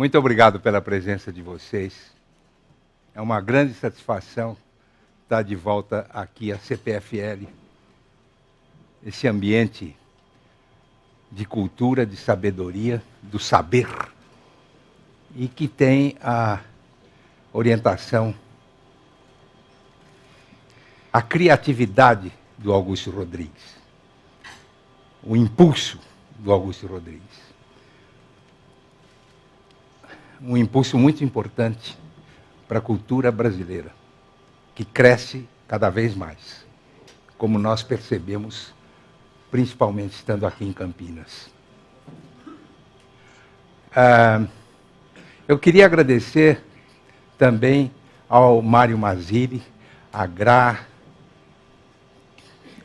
Muito obrigado pela presença de vocês. É uma grande satisfação estar de volta aqui à CPFL, esse ambiente de cultura, de sabedoria, do saber, e que tem a orientação, a criatividade do Augusto Rodrigues, o impulso do Augusto Rodrigues. Um impulso muito importante para a cultura brasileira, que cresce cada vez mais, como nós percebemos, principalmente estando aqui em Campinas. Eu queria agradecer também ao Mário Mazzilli, a Gra,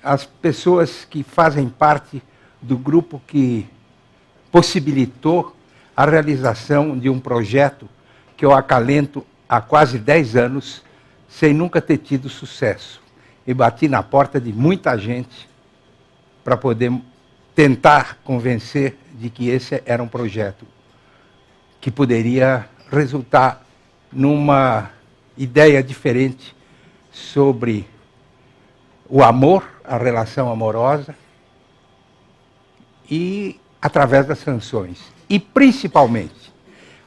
as pessoas que fazem parte do grupo que possibilitou a realização de um projeto que eu acalento há quase 10 anos, sem nunca ter tido sucesso. E bati na porta de muita gente para poder tentar convencer de que esse era um projeto que poderia resultar numa ideia diferente sobre o amor, a relação amorosa, e através das canções. E, principalmente,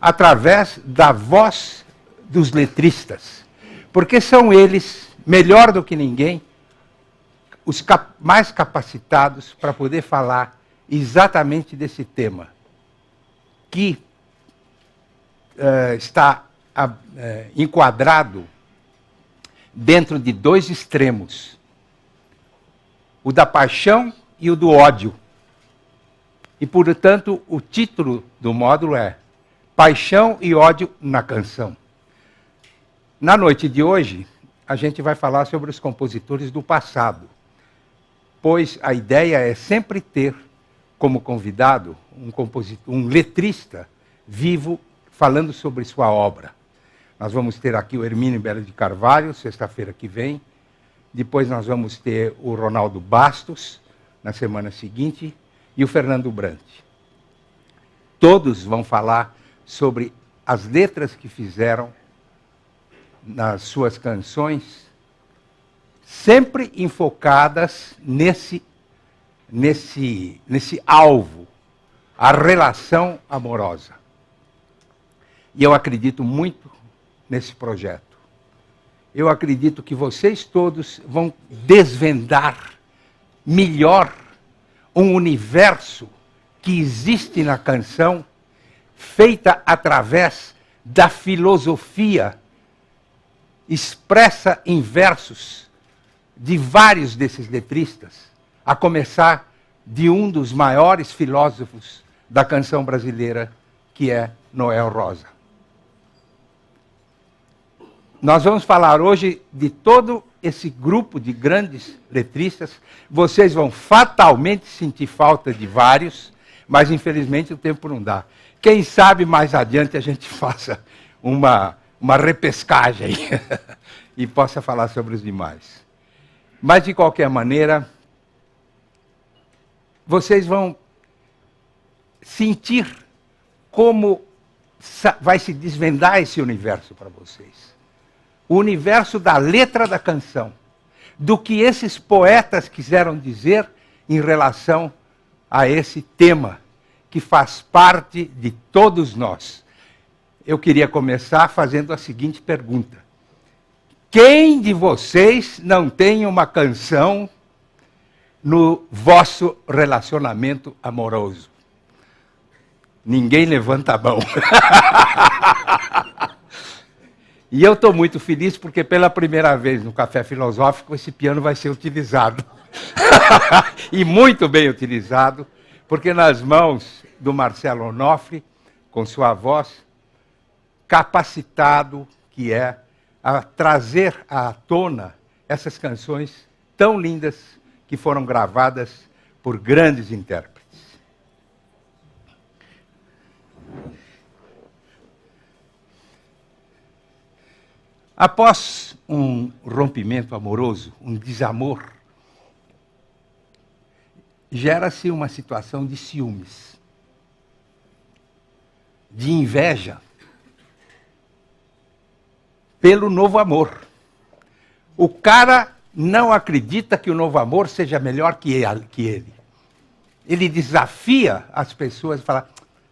através da voz dos letristas. Porque são eles, melhor do que ninguém, os mais capacitados para poder falar exatamente desse tema, que está enquadrado dentro de dois extremos, o da paixão e o do ódio. E, portanto, o título do módulo é Paixão e Ódio na Canção. Na noite de hoje, a gente vai falar sobre os compositores do passado, pois a ideia é sempre ter como convidado um letrista vivo falando sobre sua obra. Nós vamos ter aqui o Hermínio Belo de Carvalho, sexta-feira que vem. Depois nós vamos ter o Ronaldo Bastos, na semana seguinte, e o Fernando Brant. Todos vão falar sobre as letras que fizeram nas suas canções, sempre enfocadas nesse alvo, a relação amorosa. E eu acredito muito nesse projeto. Eu acredito que vocês todos vão desvendar melhor um universo que existe na canção, feita através da filosofia expressa em versos de vários desses letristas, a começar de um dos maiores filósofos da canção brasileira, que é Noel Rosa. Nós vamos falar hoje de todo esse grupo de grandes letristas. Vocês vão fatalmente sentir falta de vários, mas infelizmente o tempo não dá. Quem sabe mais adiante a gente faça uma repescagem e possa falar sobre os demais. Mas, de qualquer maneira, vocês vão sentir como vai se desvendar esse universo para vocês. O universo da letra da canção, do que esses poetas quiseram dizer em relação a esse tema, que faz parte de todos nós. Eu queria começar fazendo a seguinte pergunta: quem de vocês não tem uma canção no vosso relacionamento amoroso? Ninguém levanta a mão. E eu estou muito feliz porque pela primeira vez no Café Filosófico esse piano vai ser utilizado. E muito bem utilizado, porque nas mãos do Marcelo Onofre, com sua voz, capacitado que é a trazer à tona essas canções tão lindas que foram gravadas por grandes intérpretes. Após um rompimento amoroso, um desamor, gera-se uma situação de ciúmes. de inveja pelo novo amor. O cara não acredita que o novo amor seja melhor que ele. Ele desafia as pessoas e fala,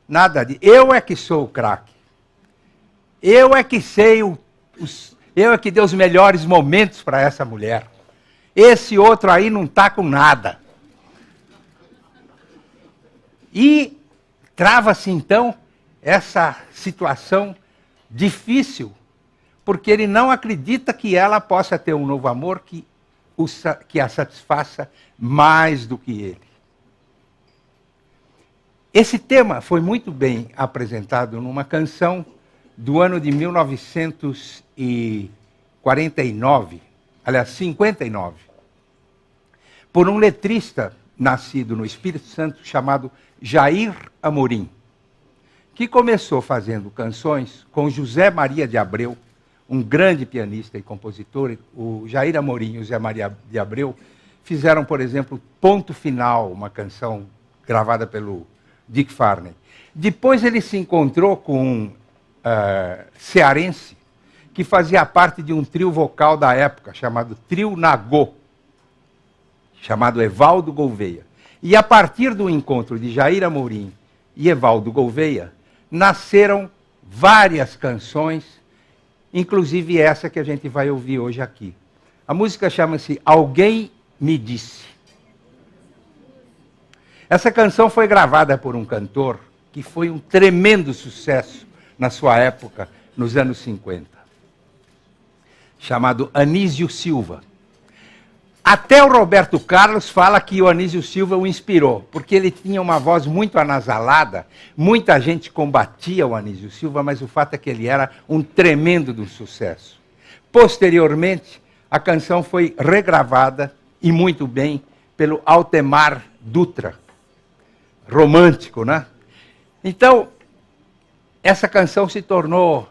nada de... Eu é que sou o craque. Eu é que sei, eu é que dei os melhores momentos para essa mulher. Esse outro aí não está com nada. E trava-se então essa situação difícil, porque ele não acredita que ela possa ter um novo amor que a satisfaça mais do que ele. Esse tema foi muito bem apresentado numa canção do ano de 1949, aliás, 59, por um letrista nascido no Espírito Santo chamado Jair Amorim, que começou fazendo canções com José Maria de Abreu, um grande pianista e compositor. O Jair Amorim e o José Maria de Abreu fizeram, por exemplo, Ponto Final, uma canção gravada pelo Dick Farney. Depois ele se encontrou com um cearense que fazia parte de um trio vocal da época, chamado Trio Nagô, chamado Evaldo Gouveia. E a partir do encontro de Jair Amorim e Evaldo Gouveia, nasceram várias canções, inclusive essa que a gente vai ouvir hoje aqui. A música chama-se Alguém Me Disse. Essa canção foi gravada por um cantor que foi um tremendo sucesso na sua época, nos anos 50, chamado Anísio Silva. Até o Roberto Carlos fala que o Anísio Silva o inspirou, porque ele tinha uma voz muito anasalada, muita gente combatia o Anísio Silva, mas o fato é que ele era um tremendo de um sucesso. Posteriormente, a canção foi regravada, e muito bem, pelo Altemar Dutra, romântico, né? Então, essa canção se tornou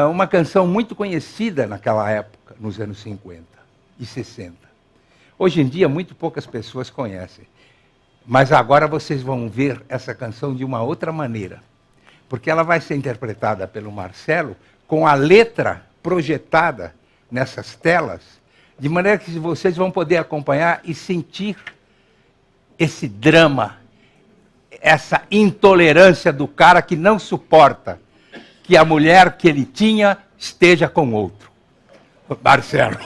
uma canção muito conhecida naquela época, nos anos 50 e 60. Hoje em dia, muito poucas pessoas conhecem. Mas agora vocês vão ver essa canção de uma outra maneira. Porque ela vai ser interpretada pelo Marcelo com a letra projetada nessas telas, de maneira que vocês vão poder acompanhar e sentir esse drama, essa intolerância do cara que não suporta que a mulher que ele tinha esteja com outro. Marcelo.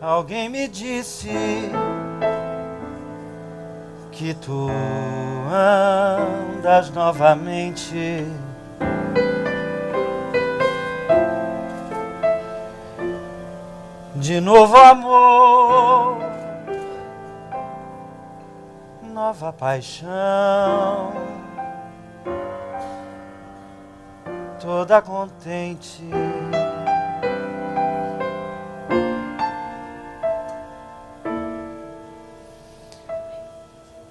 Alguém me disse que tu andas novamente de novo amor, nova paixão, toda contente.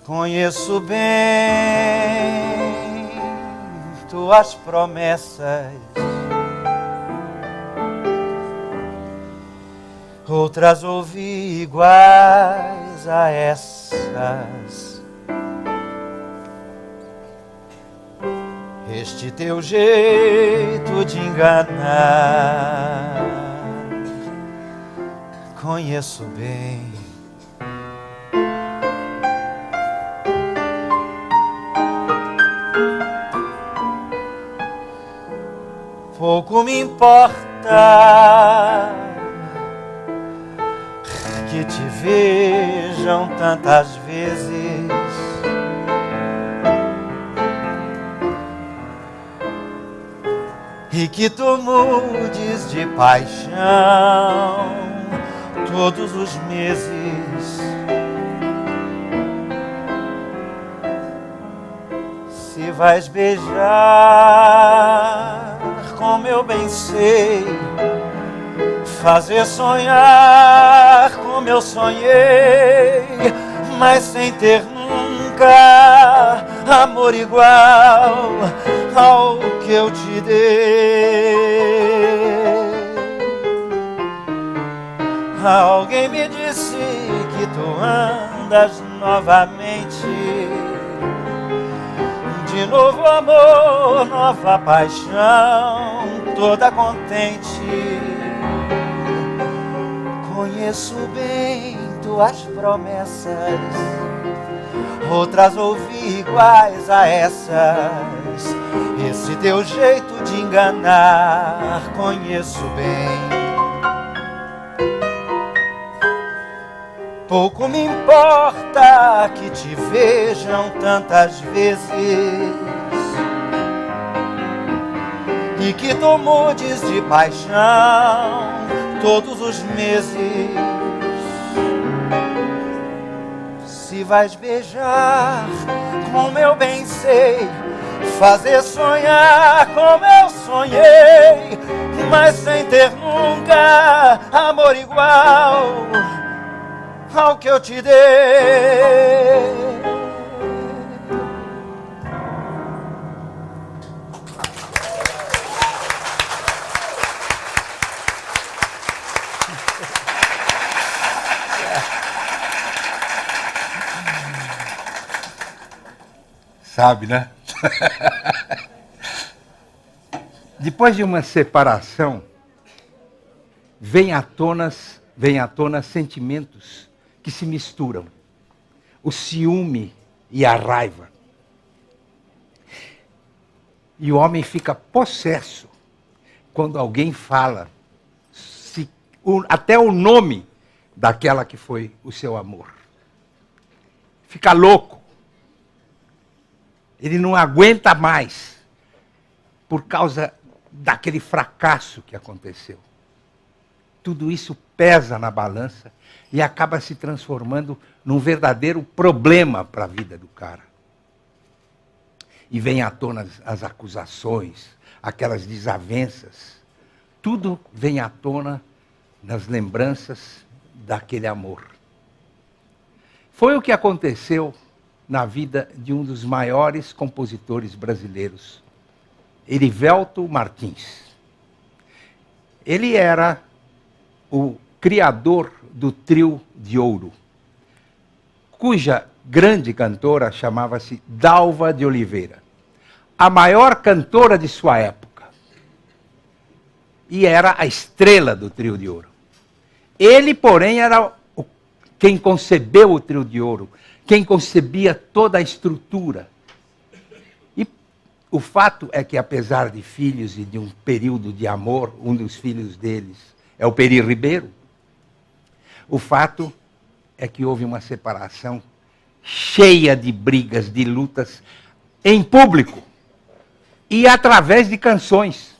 Conheço bem tuas promessas, outras ouvi iguais a essas. Este teu jeito de enganar, conheço bem. Pouco me importa que te vejam tantas vezes, e que tu mudes de paixão todos os meses. Se vais beijar, como eu bem sei, fazer sonhar como eu sonhei, mas sem ter nunca amor igual ao que eu te dei. Alguém me disse que tu andas novamente, de novo amor, nova paixão, toda contente. Conheço bem tuas promessas, outras ouvi iguais a essas. Esse teu jeito de enganar, conheço bem. Pouco me importa que te vejam tantas vezes e que tu mudes de paixão todos os meses. Se vais beijar, como eu bem sei, fazer sonhar como eu sonhei, mas sem ter nunca amor igual ao que eu te dei. Sabe, né? Depois de uma separação, vem à tona sentimentos que se misturam. O ciúme e a raiva. E o homem fica possesso quando alguém fala até o nome daquela que foi o seu amor. Fica louco. Ele não aguenta mais por causa daquele fracasso que aconteceu. Tudo isso pesa na balança e acaba se transformando num verdadeiro problema para a vida do cara. E vem à tona as acusações, aquelas desavenças. Tudo vem à tona nas lembranças daquele amor. Foi o que aconteceu na vida de um dos maiores compositores brasileiros, Erivelto Martins. Ele era o criador do Trio de Ouro, cuja grande cantora chamava-se Dalva de Oliveira, a maior cantora de sua época, e era a estrela do Trio de Ouro. Ele, porém, era quem concebeu o Trio de Ouro, quem concebia toda a estrutura. E o fato é que, apesar de filhos e de um período de amor, um dos filhos deles é o Peri Ribeiro, o fato é que houve uma separação cheia de brigas, de lutas, em público e através de canções.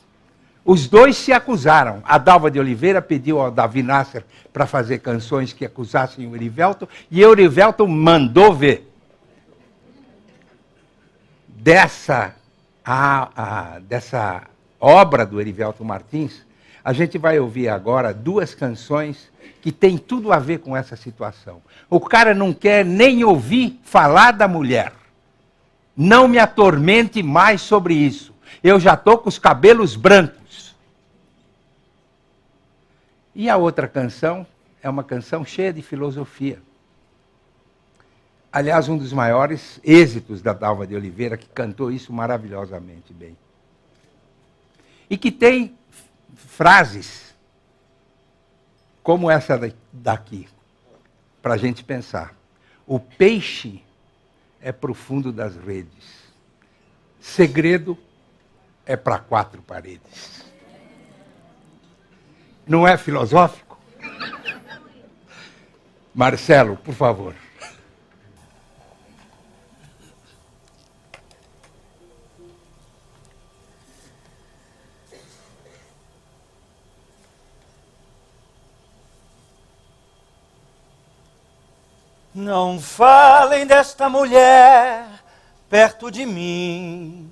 Os dois se acusaram. A Dalva de Oliveira pediu ao Davi Nasser para fazer canções que acusassem o Erivelto, e o Erivelto mandou ver. Dessa obra do Erivelto Martins, a gente vai ouvir agora duas canções que têm tudo a ver com essa situação. O cara não quer nem ouvir falar da mulher. Não me atormente mais sobre isso. Eu já estou com os cabelos brancos. E a outra canção é uma canção cheia de filosofia. Aliás, um dos maiores êxitos da Dalva de Oliveira, que cantou isso maravilhosamente bem. E que tem frases como essa daqui, para a gente pensar. O peixe é pro fundo das redes. Segredo é para quatro paredes. Não é filosófico? Marcelo, por favor. Não falem desta mulher perto de mim.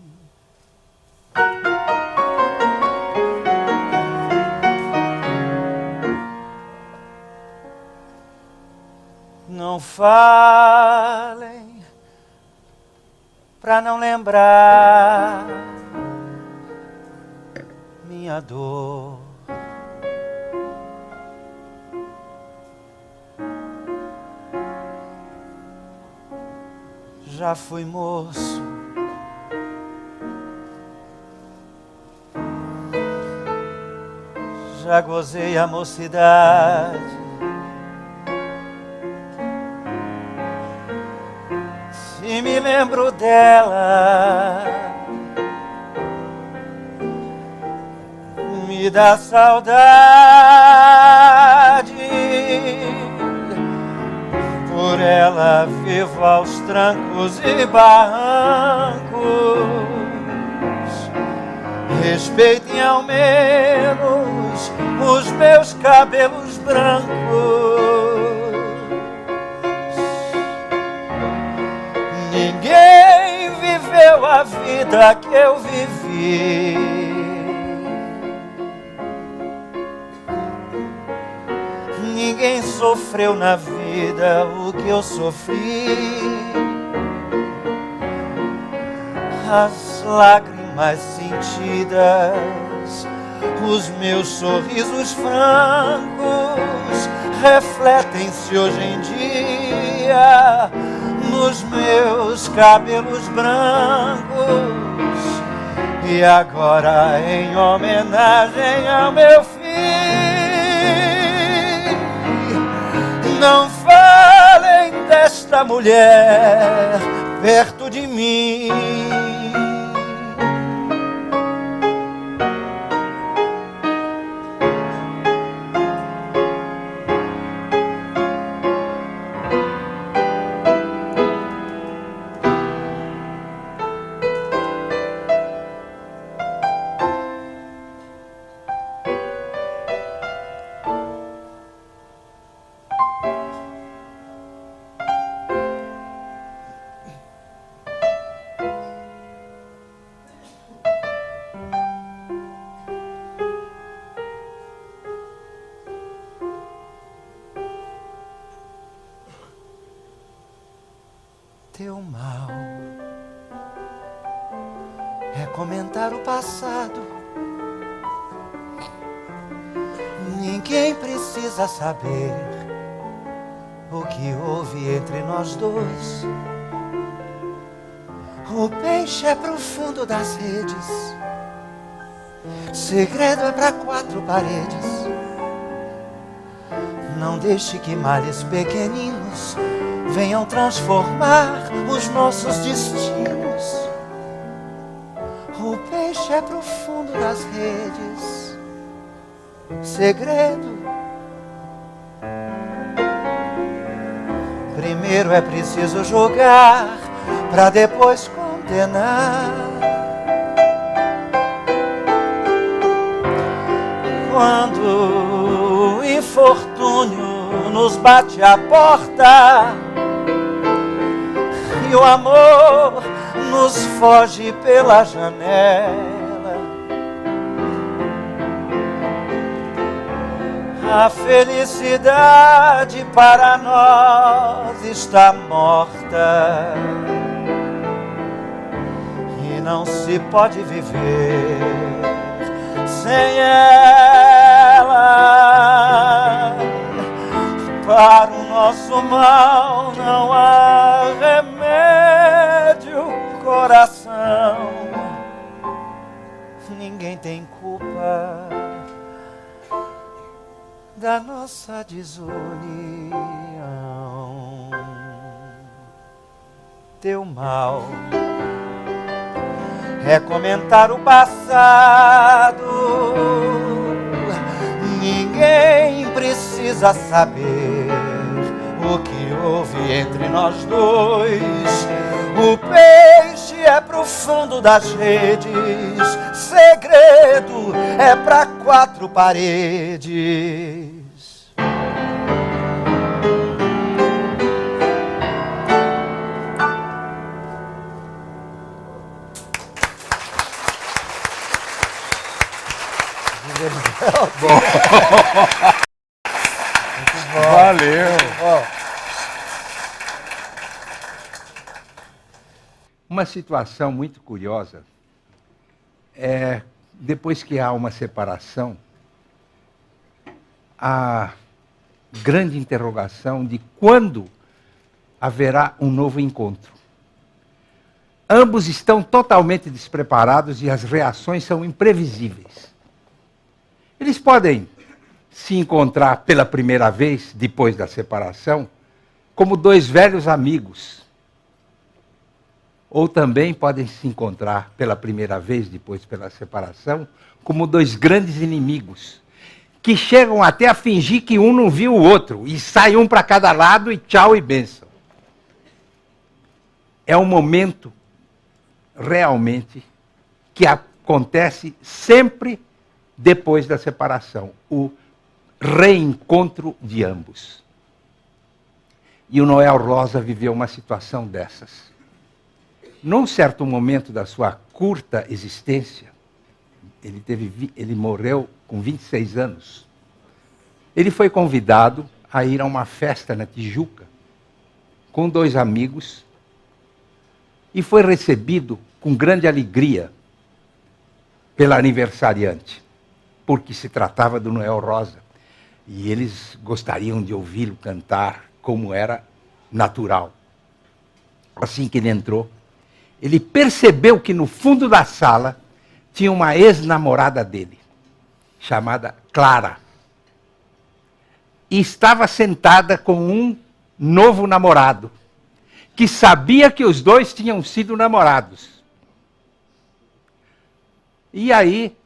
Não falem pra não lembrar minha dor. Já fui moço, já gozei a mocidade. Se me lembro dela, me dá saudade. Por ela vivo aos trancos e barrancos. Respeitem ao menos os meus cabelos brancos. Ninguém viveu a vida que eu vivi. Ninguém sofreu na vida o que eu sofri. As lágrimas sentidas, os meus sorrisos francos, refletem-se hoje em dia nos meus cabelos brancos. E agora, em homenagem ao meu filho, não falem desta mulher perto de mim. Teu mal é comentar o passado. Ninguém precisa saber o que houve entre nós dois. O peixe é pro fundo das redes, segredo é para quatro paredes. Não deixe que males pequeninos venham transformar os nossos destinos. O peixe é pro fundo das redes, segredo. Primeiro é preciso julgar, pra depois condenar. Quando o infortúnio nos bate à porta e o amor nos foge pela janela, a felicidade para nós está morta e não se pode viver sem ela. Para o nosso mal não há remédio, coração. Ninguém tem culpa da nossa desunião. Teu mal é comentar o passado. Ninguém precisa saber o que houve entre nós dois. O peixe é pro fundo das redes, segredo é pra quatro paredes. Uma situação muito curiosa é, depois que há uma separação, a grande interrogação de quando haverá um novo encontro. Ambos estão totalmente despreparados e as reações são imprevisíveis. Eles podem se encontrar pela primeira vez depois da separação como dois velhos amigos. Ou também podem se encontrar pela primeira vez depois pela separação como dois grandes inimigos, que chegam até a fingir que um não viu o outro, e sai um para cada lado e tchau e bênção. É um momento, realmente, que acontece sempre depois da separação, o reencontro de ambos. E o Noel Rosa viveu uma situação dessas. Num certo momento da sua curta existência, ele morreu com 26 anos. Ele foi convidado a ir a uma festa na Tijuca com dois amigos e foi recebido com grande alegria pela aniversariante, porque se tratava do Noel Rosa e eles gostariam de ouvi-lo cantar como era natural. Assim que ele entrou, ele percebeu que no fundo da sala tinha uma ex-namorada dele, chamada Clara. E estava sentada com um novo namorado, que sabia que os dois tinham sido namorados. E aí,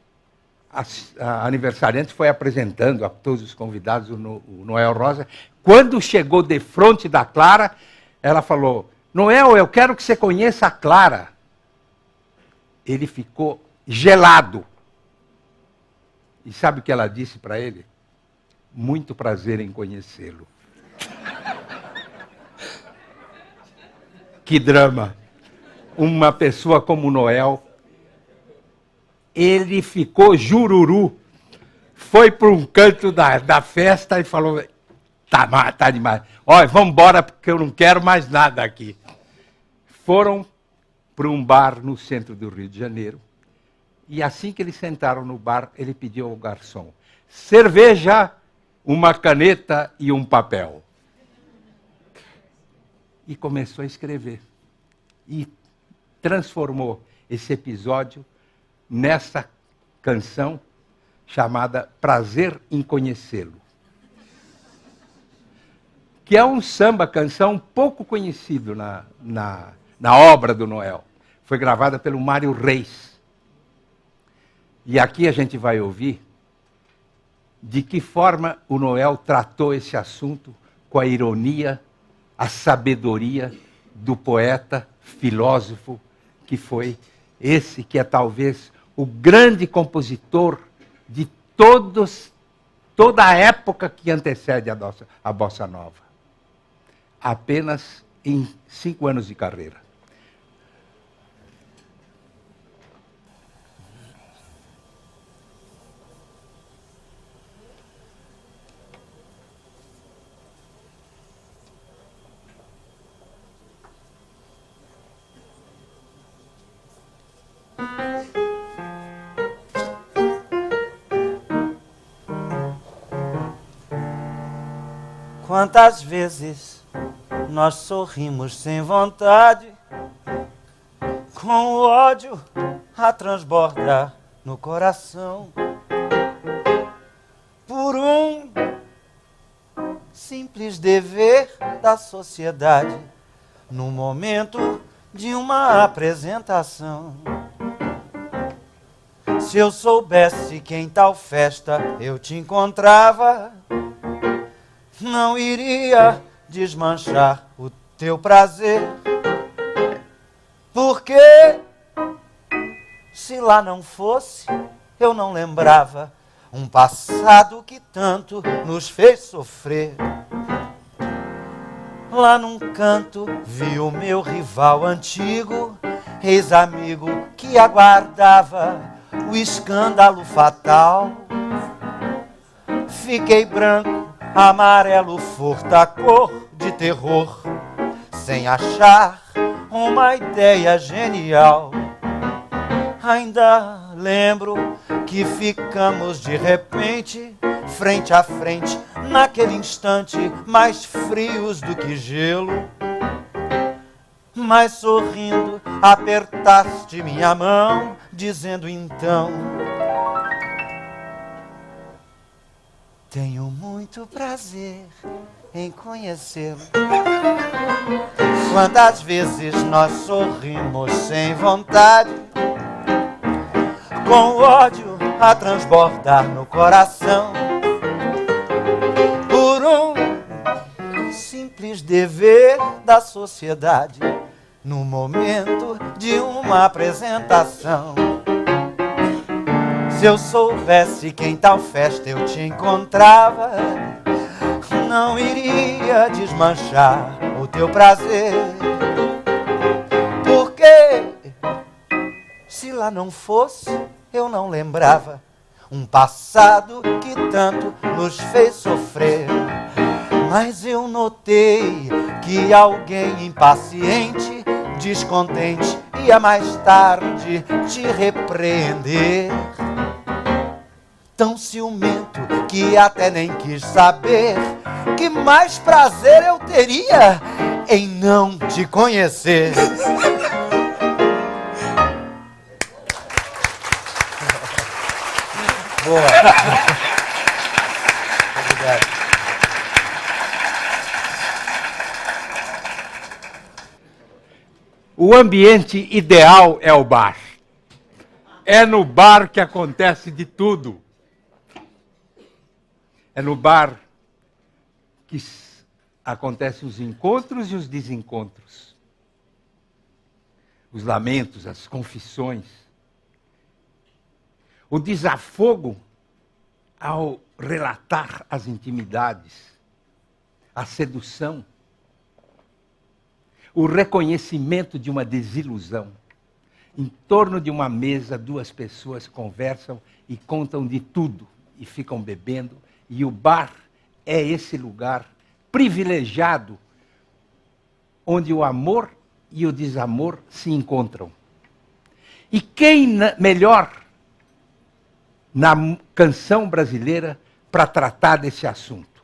a aniversariante foi apresentando a todos os convidados o Noel Rosa. Quando chegou de frente da Clara, ela falou: Noel, eu quero que você conheça a Clara. Ele ficou gelado. E sabe o que ela disse para ele? Muito prazer em conhecê-lo. Que drama. Uma pessoa como o Noel, ele ficou jururu. Foi para um canto da festa e falou: tá demais. Olha, vamos embora porque eu não quero mais nada aqui. Foram para um bar no centro do Rio de Janeiro. E assim que eles sentaram no bar, ele pediu ao garçom: cerveja, uma caneta e um papel. E começou a escrever. E transformou esse episódio nessa canção chamada Prazer em Conhecê-lo. Que é um samba-canção pouco conhecido na obra do Noel. Foi gravada pelo Mário Reis. E aqui a gente vai ouvir de que forma o Noel tratou esse assunto com a ironia, a sabedoria do poeta, filósofo, que foi esse que é talvez o grande compositor de toda a época que antecede a Bossa Nova. Apenas em 5 anos de carreira. Quantas vezes nós sorrimos sem vontade, com o ódio a transbordar no coração, por um simples dever da sociedade, no momento de uma apresentação. Se eu soubesse que em tal festa eu te encontrava, não iria desmanchar o teu prazer, porque se lá não fosse, eu não lembrava um passado que tanto nos fez sofrer. Lá num canto vi o meu rival antigo, ex-amigo que aguardava o escândalo fatal. Fiquei branco, amarelo, furta, cor de terror, sem achar uma ideia genial. Ainda lembro que ficamos de repente, frente a frente, naquele instante, mais frios do que gelo. Mas sorrindo, apertaste minha mão, dizendo então: tenho muito prazer em conhecê-lo. Quantas vezes nós sorrimos sem vontade, com o ódio a transbordar no coração, por um simples dever da sociedade, no momento de uma apresentação. Se eu soubesse que em tal festa eu te encontrava, não iria desmanchar o teu prazer. Porque se lá não fosse, eu não lembrava um passado que tanto nos fez sofrer. Mas eu notei que alguém impaciente, descontente, ia mais tarde te repreender. Tão ciumento que até nem quis saber que mais prazer eu teria em não te conhecer. Boa. Obrigado. O ambiente ideal é o bar. É no bar que acontece de tudo. É no bar que acontecem os encontros e os desencontros. Os lamentos, as confissões. O desafogo ao relatar as intimidades. A sedução. O reconhecimento de uma desilusão. Em torno de uma mesa, duas pessoas conversam e contam de tudo. E ficam bebendo. E o bar é esse lugar privilegiado onde o amor e o desamor se encontram. E quem melhor na canção brasileira para tratar desse assunto?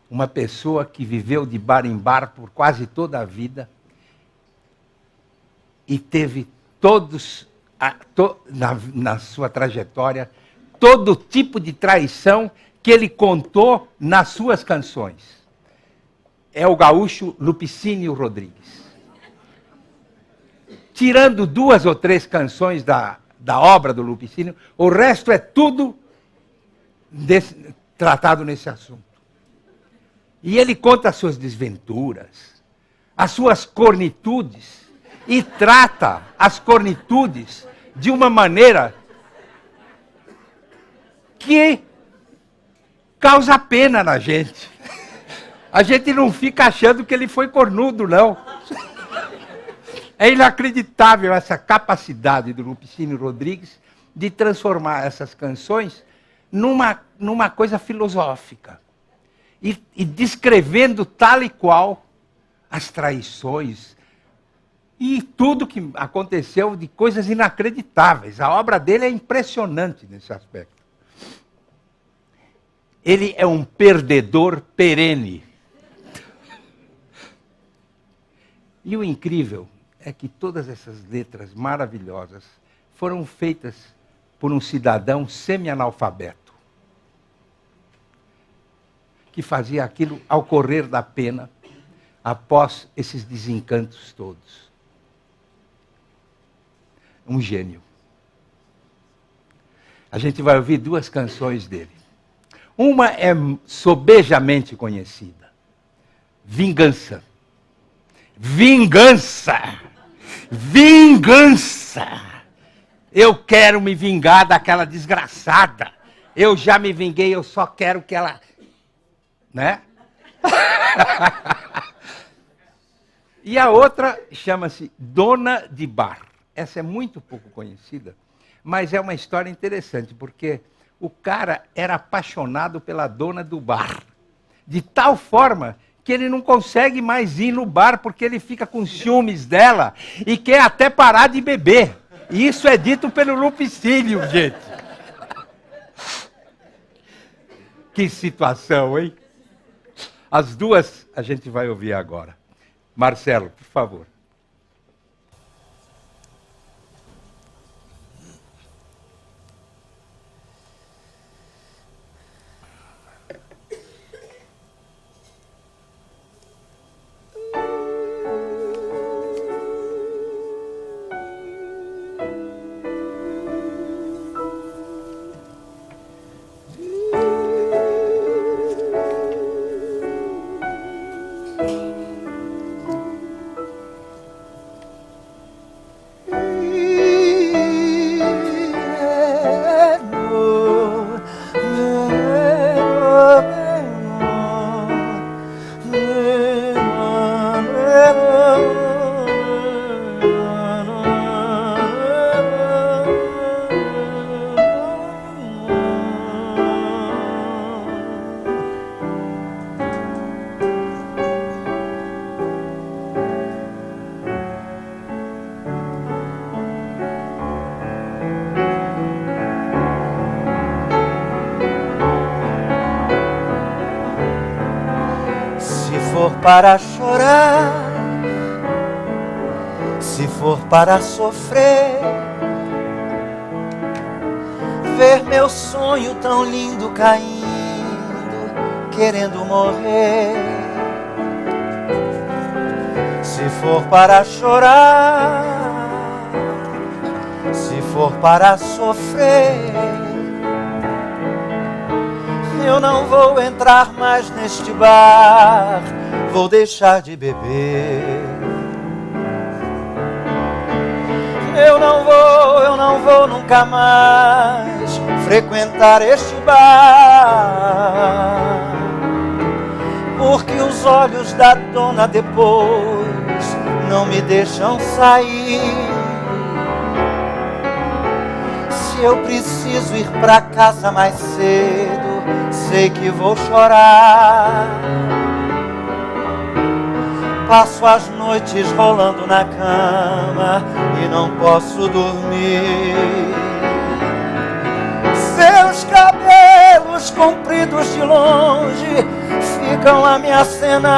Uma pessoa que viveu de bar em bar por quase toda a vida e teve todos, na sua trajetória, todo tipo de traição que ele contou nas suas canções. É o gaúcho Lupicínio Rodrigues. Tirando 2 ou 3 canções da obra do Lupicínio, o resto é tudo tratado nesse assunto. E ele conta as suas desventuras, as suas cornitudes, e trata as cornitudes de uma maneira que causa pena na gente. A gente não fica achando que ele foi cornudo, não. É inacreditável essa capacidade do Lupicínio Rodrigues de transformar essas canções numa coisa filosófica. E descrevendo tal e qual as traições e tudo que aconteceu de coisas inacreditáveis. A obra dele é impressionante nesse aspecto. Ele é um perdedor perene. E o incrível é que todas essas letras maravilhosas foram feitas por um cidadão semi-analfabeto, que fazia aquilo ao correr da pena, após esses desencantos todos. Um gênio. A gente vai ouvir 2 canções dele. Uma é sobejamente conhecida. Vingança. Vingança! Vingança! Eu quero me vingar daquela desgraçada. Eu já me vinguei, eu só quero que ela... Né? E a outra chama-se Dona de Bar. Essa é muito pouco conhecida, mas é uma história interessante, porque o cara era apaixonado pela dona do bar, de tal forma que ele não consegue mais ir no bar porque ele fica com ciúmes dela e quer até parar de beber. E isso é dito pelo Lupicínio, gente. Que situação, hein? As duas a gente vai ouvir agora. Marcelo, por favor. Para chorar, se for para sofrer, ver meu sonho tão lindo caindo, querendo morrer. Se for para chorar, se for para sofrer, eu não vou entrar mais neste bar, vou deixar de beber. Eu não vou nunca mais frequentar este bar, porque os olhos da dona depois não me deixam sair. Se eu preciso ir pra casa mais cedo, sei que vou chorar. Passo as noites rolando na cama e não posso dormir. Seus cabelos compridos de longe ficam a me acenar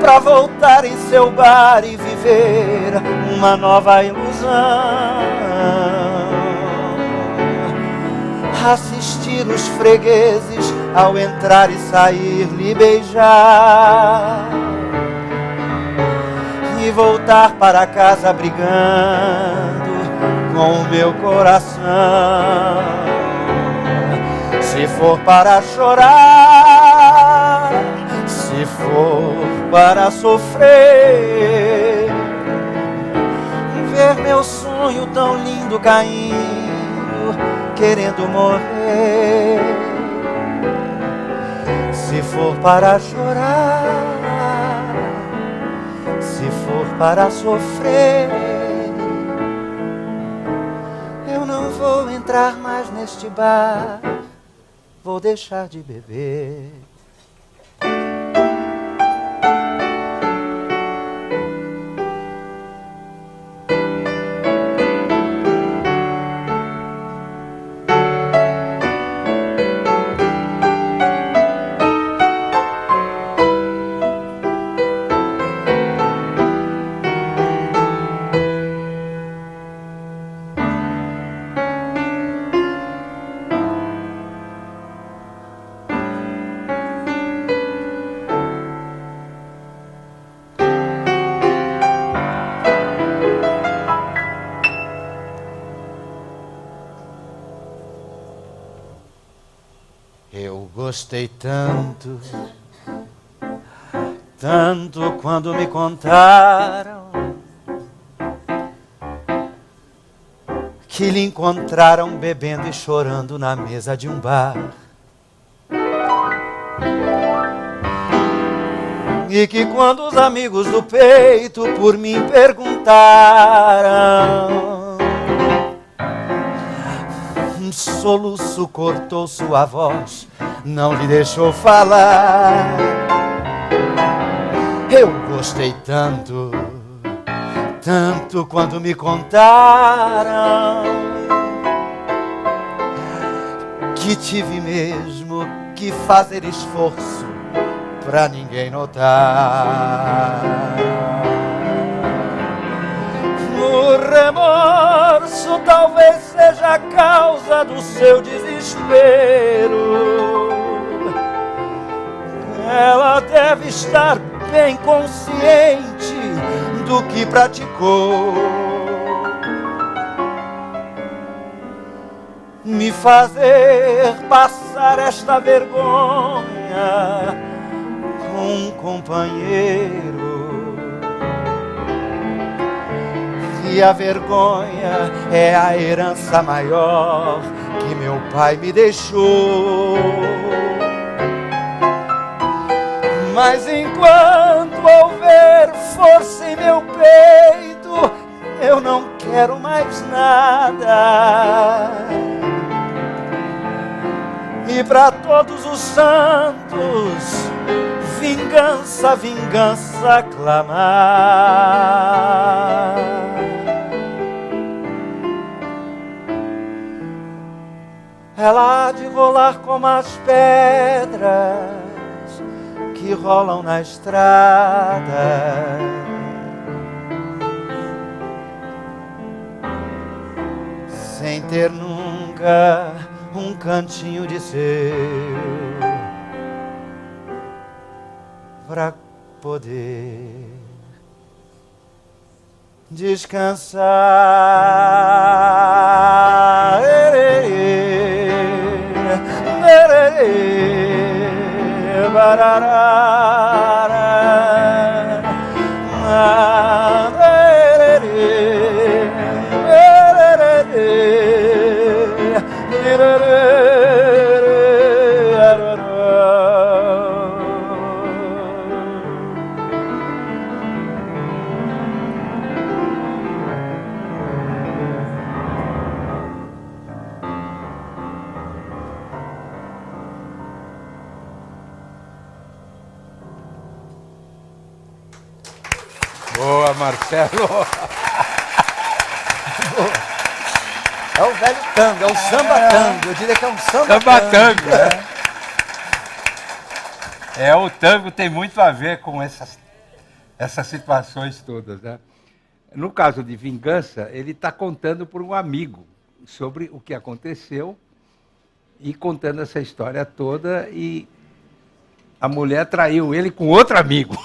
pra voltar em seu bar e viver uma nova ilusão. Assistir os fregueses ao entrar e sair lhe beijar e voltar para casa brigando com o meu coração. Se for para chorar, se for para sofrer, ver meu sonho tão lindo caindo, querendo morrer. Se for para chorar, se for para sofrer, eu não vou entrar mais neste bar, vou deixar de beber. Eu gostei tanto, tanto quando me contaram que lhe encontraram bebendo e chorando na mesa de um bar. E que quando os amigos do peito por mim perguntaram, um soluço cortou sua voz não lhe deixou falar. Eu gostei tanto, tanto quando me contaram, que tive mesmo que fazer esforço pra ninguém notar. O remorso talvez seja a causa do seu desespero. Ela deve estar bem consciente do que praticou. Me fazer passar esta vergonha com um companheiro. E a vergonha é a herança maior que meu pai me deixou. Mas enquanto houver força em meu peito, eu não quero mais nada. E para todos os santos, vingança, vingança clamar. Ela há de rolar como as pedras que rolam na estrada, sem ter nunca um cantinho de seu pra poder descansar. Boa, Marcelo. É o velho tango, é o samba tango. Eu diria que é um samba tango, né? O tango tem muito a ver com essas situações todas, né? No caso de Vingança, ele está contando por um amigo sobre o que aconteceu e contando essa história toda, e a mulher traiu ele com outro amigo.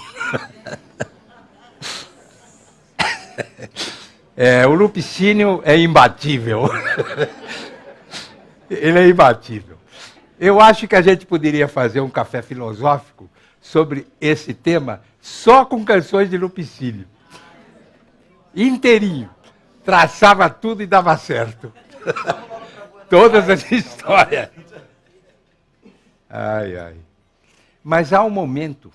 O Lupicínio é imbatível. Ele é imbatível. Eu acho que a gente poderia fazer um café filosófico sobre esse tema só com canções de Lupicínio. Inteirinho. Traçava tudo e dava certo. Todas as histórias. Ai, ai. Mas há um momento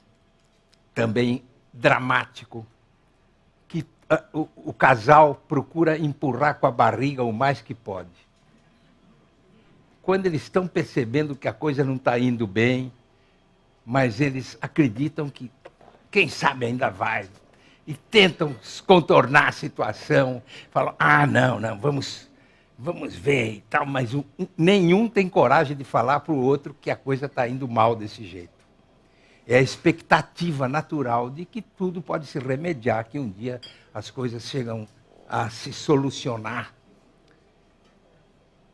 também dramático que o casal procura empurrar com a barriga o mais que pode. Quando eles estão percebendo que a coisa não está indo bem, mas eles acreditam que, quem sabe, ainda vai. E tentam contornar a situação. Falam, não, vamos ver e tal. Mas nenhum tem coragem de falar para o outro que a coisa está indo mal desse jeito. É a expectativa natural de que tudo pode se remediar, que um dia as coisas chegam a se solucionar.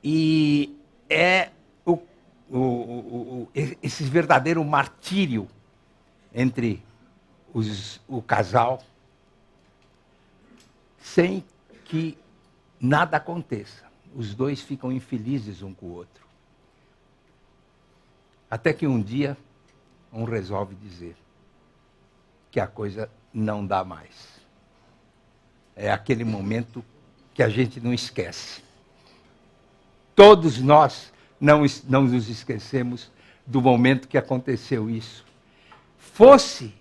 E é esse verdadeiro martírio entre o casal, sem que nada aconteça. Os dois ficam infelizes um com o outro. Até que um dia, um resolve dizer que a coisa não dá mais. É aquele momento que a gente não esquece. Todos nós não nos esquecemos do momento que aconteceu isso. Fosse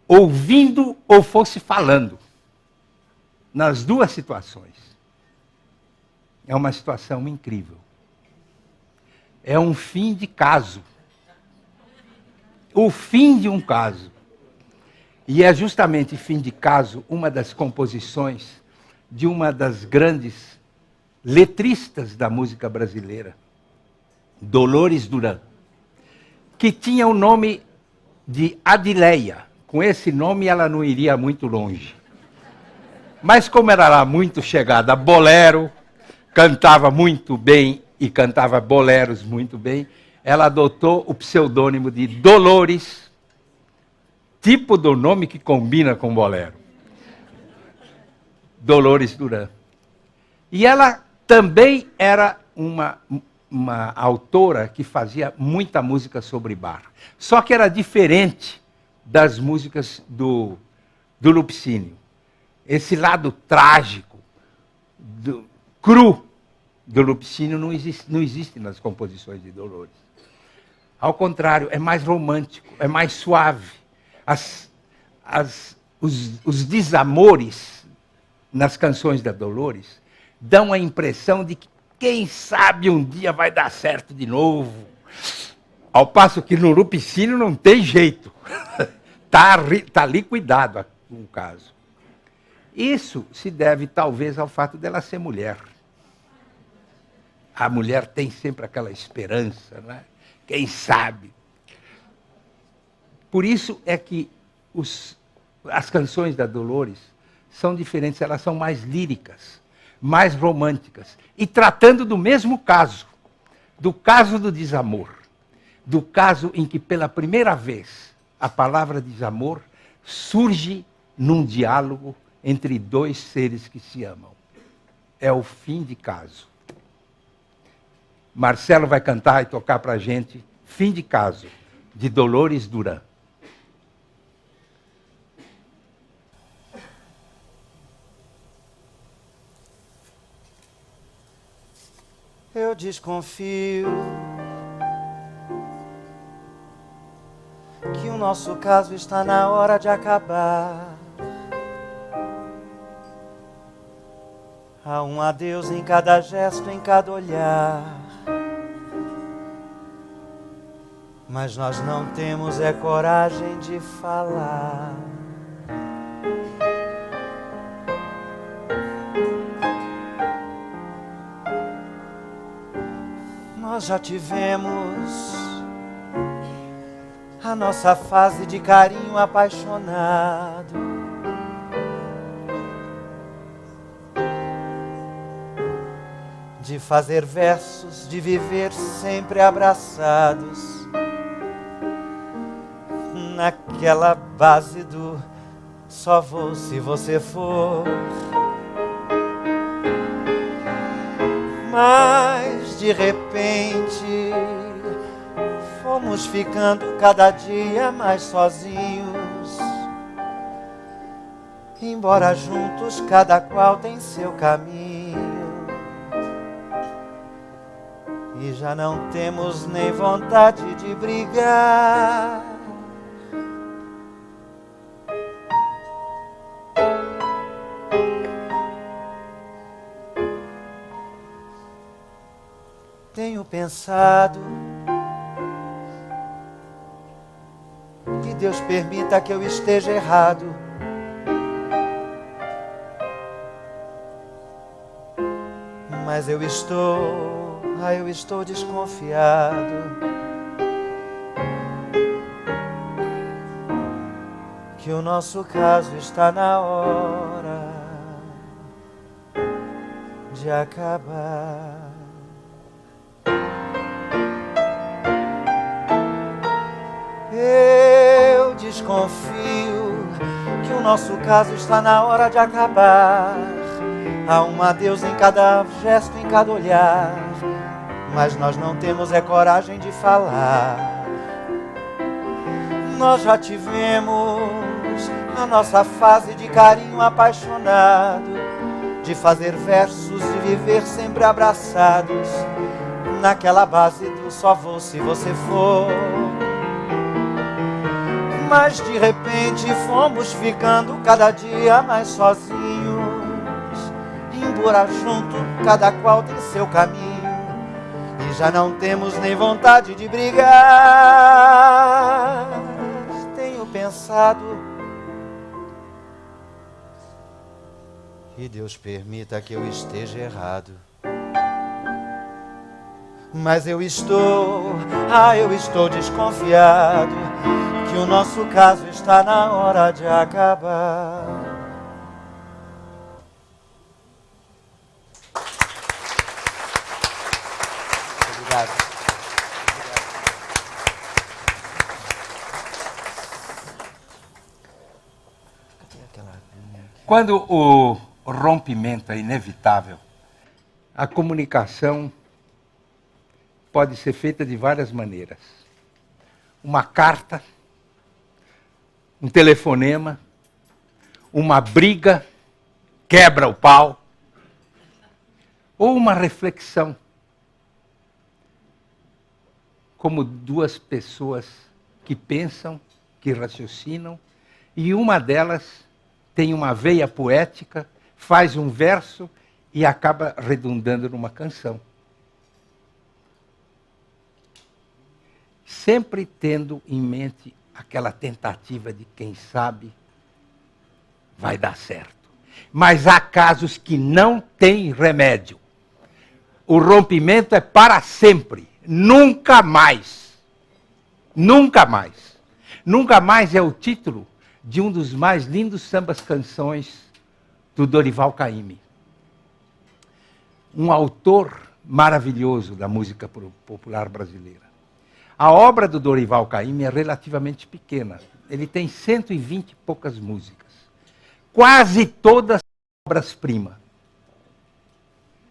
ouvindo ou fosse falando. Nas duas situações. É uma situação incrível. é um fim de caso. O fim de um caso. E é justamente fim de caso uma das composições de uma das grandes letristas da música brasileira, Dolores Duran, que tinha o nome de Adileia. Com esse nome ela não iria muito longe. Mas como era lá muito chegada a bolero, cantava muito bem e cantava boleros muito bem, ela adotou o pseudônimo de Dolores, tipo do nome que combina com bolero. Dolores Duran. E ela também era uma autora que fazia muita música sobre bar. Só que era diferente das músicas do Lupicínio. Esse lado trágico, cru do Lupicínio não existe nas composições de Dolores. Ao contrário, é mais romântico, é mais suave. Os desamores nas canções da Dolores dão a impressão de que, quem sabe, um dia vai dar certo de novo. Ao passo que no Lupicínio não tem jeito. Está liquidado o caso. Isso se deve, talvez, ao fato dela ser mulher. A mulher tem sempre aquela esperança, né? Quem sabe? Por isso é que as canções da Dolores são diferentes, elas são mais líricas, mais românticas, e tratando do mesmo caso, do caso do desamor, do caso em que, pela primeira vez, a palavra desamor surge num diálogo entre dois seres que se amam. É o fim de caso. Marcelo vai cantar e tocar para a gente Fim de Caso, de Dolores Duran. Eu desconfio que o nosso caso está na hora de acabar. Há um adeus em cada gesto, em cada olhar. Mas nós não temos coragem de falar. Nós já tivemos a nossa fase de carinho apaixonado. De fazer versos, de viver sempre abraçados. Naquela base do só vou se você for. Mas de repente fomos ficando cada dia mais sozinhos. Embora juntos cada qual tem seu caminho. E já não temos nem vontade de brigar. Tenho pensado que Deus permita que eu esteja errado. Mas eu estou desconfiado que o nosso caso está na hora de acabar. Eu desconfio que o nosso caso está na hora de acabar. Há um adeus em cada gesto, em cada olhar. Mas nós não temos coragem de falar. Nós já tivemos a nossa fase de carinho apaixonado. De fazer versos, de viver sempre abraçados. Naquela base do só vou se você for. Mas de repente fomos ficando cada dia mais sozinhos. Embora junto, cada qual tem seu caminho. E já não temos nem vontade de brigar. Tenho pensado que Deus permita que eu esteja errado. Mas eu estou desconfiado que o nosso caso está na hora de acabar. Obrigado. Quando o rompimento é inevitável, a comunicação pode ser feita de várias maneiras. Uma carta, um telefonema, uma briga, quebra o pau, ou uma reflexão. Como duas pessoas que pensam, que raciocinam, e uma delas tem uma veia poética, faz um verso e acaba redundando numa canção. Sempre tendo em mente aquela tentativa de quem sabe vai dar certo. Mas há casos que não têm remédio. O rompimento é para sempre. Nunca mais. Nunca mais. Nunca mais é o título de um dos mais lindos sambas-canções do Dorival Caymmi. Um autor maravilhoso da música popular brasileira. A obra do Dorival Caymmi é relativamente pequena. Ele tem 120 e poucas músicas. Quase todas obras-prima.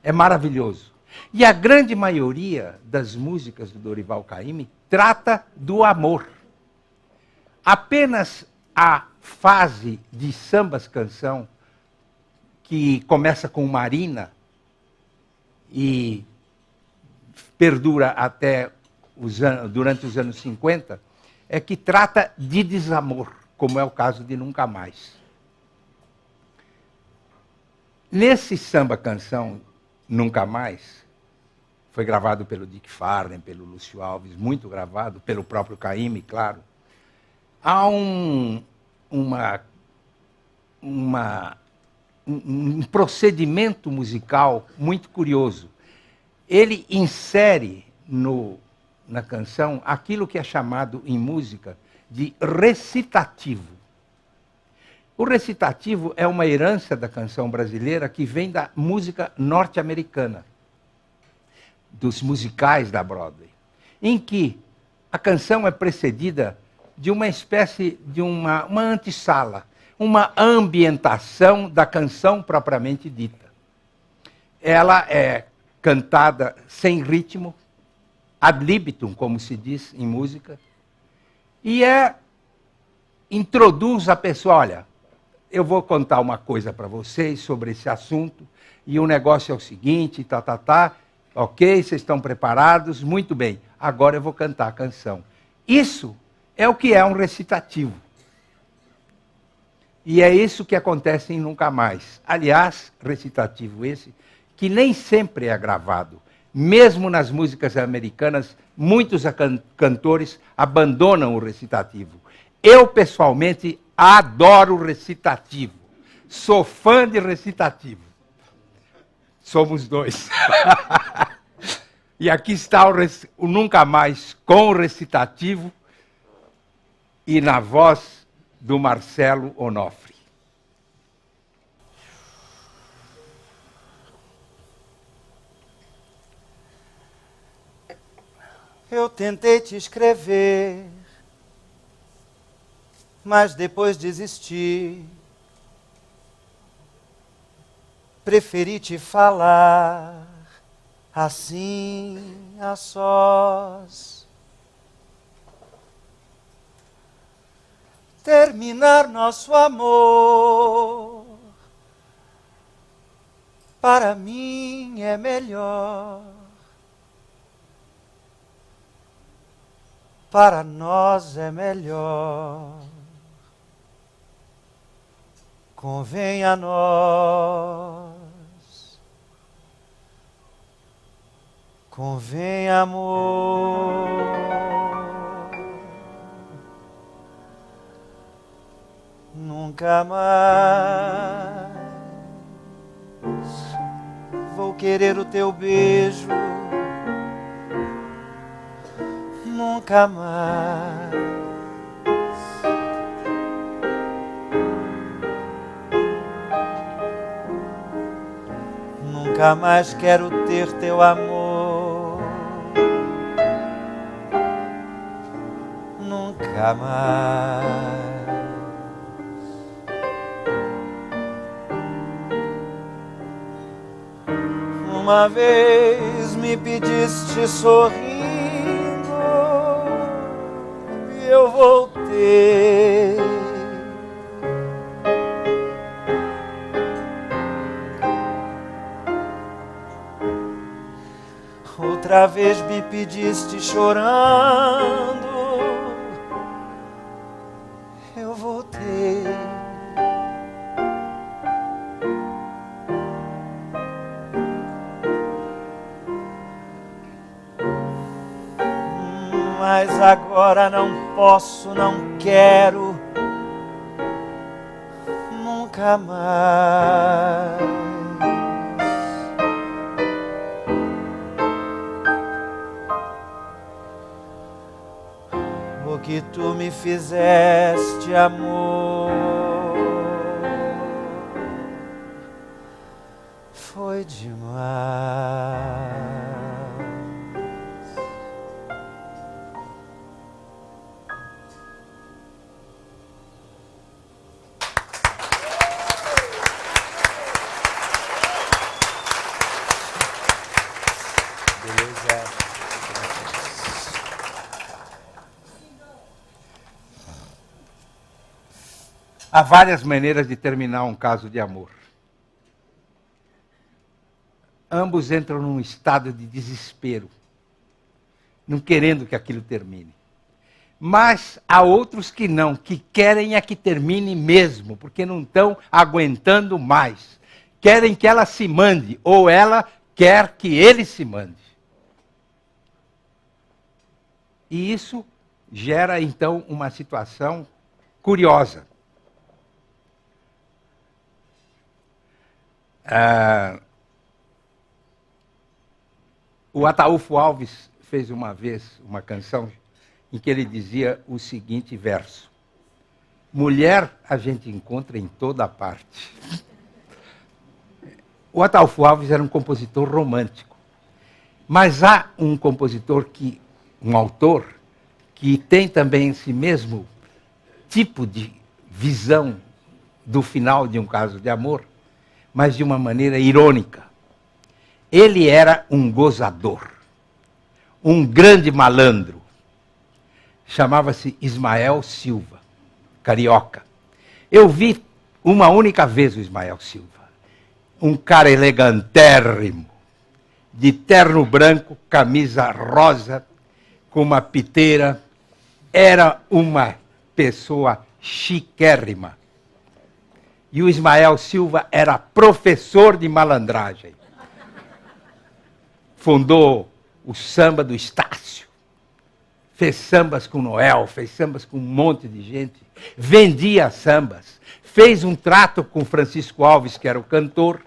É maravilhoso. E a grande maioria das músicas do Dorival Caymmi trata do amor. Apenas a fase de sambas-canção, que começa com Marina e perdura até durante os anos 50, é que trata de desamor, como é o caso de Nunca Mais. Nesse samba-canção, Nunca Mais, foi gravado pelo Dick Farney, pelo Lúcio Alves, muito gravado, pelo próprio Caymmi, claro. Há um procedimento musical muito curioso. Ele insere na canção aquilo que é chamado em música de recitativo. O recitativo é uma herança da canção brasileira que vem da música norte-americana, dos musicais da Broadway, em que a canção é precedida de uma espécie de uma antessala, uma ambientação da canção propriamente dita. Ela é cantada sem ritmo, ad libitum, como se diz em música, e introduz a pessoa, olha, eu vou contar uma coisa para vocês sobre esse assunto, e o negócio é o seguinte, ok, vocês estão preparados? Muito bem, agora eu vou cantar a canção. Isso é o que é um recitativo. E é isso que acontece em Nunca Mais. Aliás, recitativo esse, que nem sempre é gravado. Mesmo nas músicas americanas, muitos cantores abandonam o recitativo. Eu, pessoalmente, adoro recitativo. Sou fã de recitativo. Somos dois. E aqui está o Nunca Mais com o recitativo e na voz do Marcelo Onofre. Eu tentei te escrever, mas depois desisti. Preferi te falar assim, a sós. Terminar nosso amor, para mim é melhor. Para nós é melhor. Convém a nós. convém, amor. Nunca mais vou querer o teu beijo. Nunca mais. Nunca mais quero ter teu amor. Nunca mais. Uma vez me pediste sorrindo e eu voltei. Outra vez me pediste chorando, eu voltei. Mas agora não posso, não quero, nunca mais. O que tu me fizeste, amor, foi demais. Há várias maneiras de terminar um caso de amor. Ambos entram num estado de desespero, não querendo que aquilo termine. Mas há outros que não, que querem é que termine mesmo, porque não estão aguentando mais. Querem que ela se mande, ou ela quer que ele se mande. E isso gera, então, uma situação curiosa. O Ataúfo Alves fez uma vez uma canção em que ele dizia o seguinte verso: mulher a gente encontra em toda parte. O Ataúfo Alves era um compositor romântico, mas há um compositor um autor que tem também esse mesmo tipo de visão do final de um caso de amor, mas de uma maneira irônica. Ele era um gozador, um grande malandro. Chamava-se Ismael Silva, carioca. Eu vi uma única vez o Ismael Silva. Um cara elegantérrimo, de terno branco, camisa rosa, com uma piteira. Era uma pessoa chiquérrima. E o Ismael Silva era professor de malandragem. Fundou o samba do Estácio. Fez sambas com Noel, fez sambas com um monte de gente. Vendia sambas. Fez um trato com Francisco Alves, que era o cantor,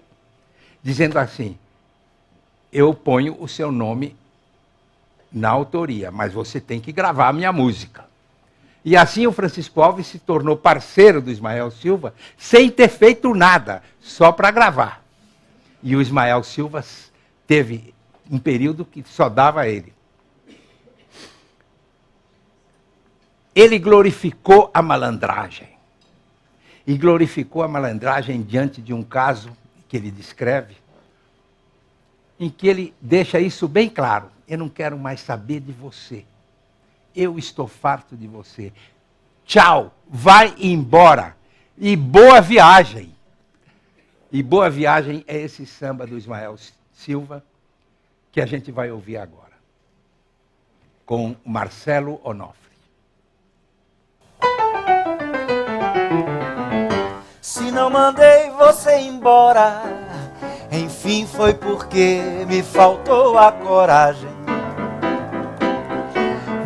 dizendo assim: eu ponho o seu nome na autoria, mas você tem que gravar a minha música. E assim o Francisco Alves se tornou parceiro do Ismael Silva, sem ter feito nada, só para gravar. E o Ismael Silva teve um período que só dava a ele. Ele glorificou a malandragem. E glorificou a malandragem diante de um caso que ele descreve, em que ele deixa isso bem claro: eu não quero mais saber de você. Eu estou farto de você. Tchau, vai embora. E boa viagem. E boa viagem é esse samba do Ismael Silva, que a gente vai ouvir agora, com Marcelo Onofre. Se não mandei você embora, Enfim foi porque me faltou a coragem.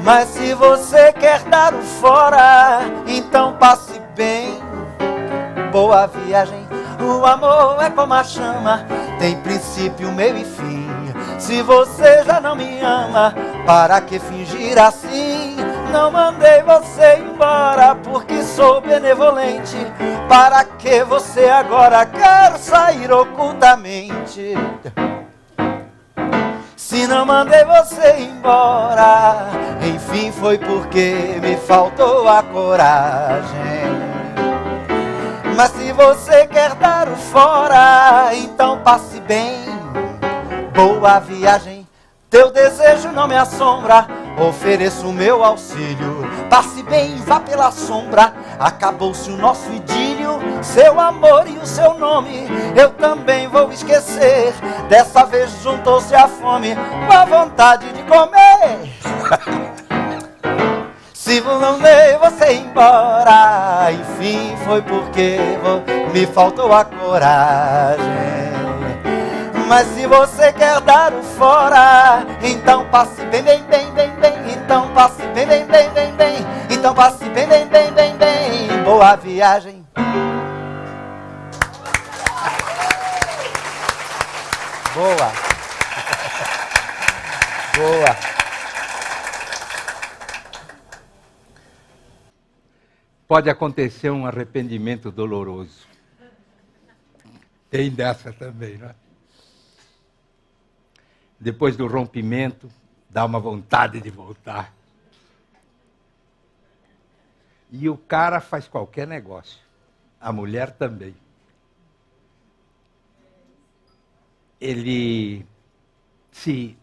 Mas se você quer dar o fora, então passe bem. Boa viagem, o amor é como a chama, tem princípio, meio e fim. Se você já não me ama, para que fingir assim? Não mandei você embora porque sou benevolente. Para que você agora quer sair ocultamente? Se não mandei você embora, enfim foi porque me faltou a coragem. Mas se você quer dar o fora, então passe bem. Boa viagem, teu desejo não me assombra, ofereço o meu auxílio. Passe bem, vá pela sombra, acabou-se o nosso idílio. Seu amor e o seu nome eu também vou esquecer. Dessa vez juntou-se a fome com a vontade de comer. Se não dei você embora, enfim foi porque me faltou a coragem. Mas se você quer dar o fora, então passe bem, bem, bem, bem, bem. Então passe bem, bem, bem, bem, bem. Então passe bem, bem, bem, bem, bem. Boa viagem. Boa. Boa. Pode acontecer um arrependimento doloroso. Tem dessa também, não é? Depois do rompimento, dá uma vontade de voltar. E o cara faz qualquer negócio. A mulher também. Ele se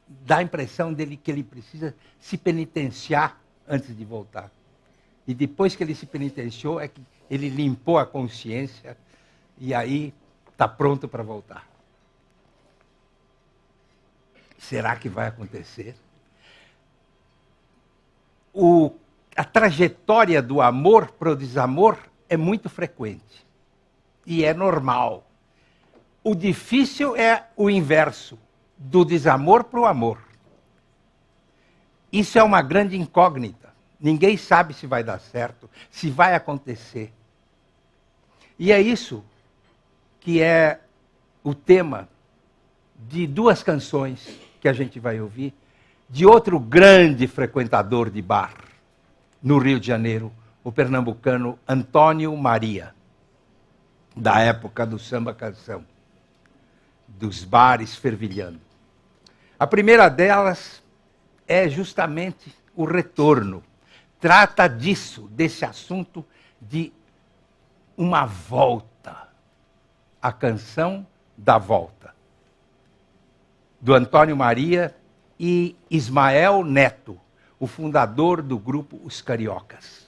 dá a impressão dele que ele precisa se penitenciar antes de voltar. E depois que ele se penitenciou, é que ele limpou a consciência e aí está pronto para voltar. Será que vai acontecer? A trajetória do amor para o desamor é muito frequente. E é normal. O difícil é o inverso, do desamor para o amor. Isso é uma grande incógnita. Ninguém sabe se vai dar certo, se vai acontecer. E é isso que é o tema de duas canções que a gente vai ouvir, de outro grande frequentador de bar no Rio de Janeiro, o pernambucano Antônio Maria, da época do samba-canção, dos bares fervilhando. A primeira delas é justamente o retorno. Trata disso, desse assunto de uma volta. A canção da volta. Do Antônio Maria e Ismael Neto, o fundador do grupo Os Cariocas.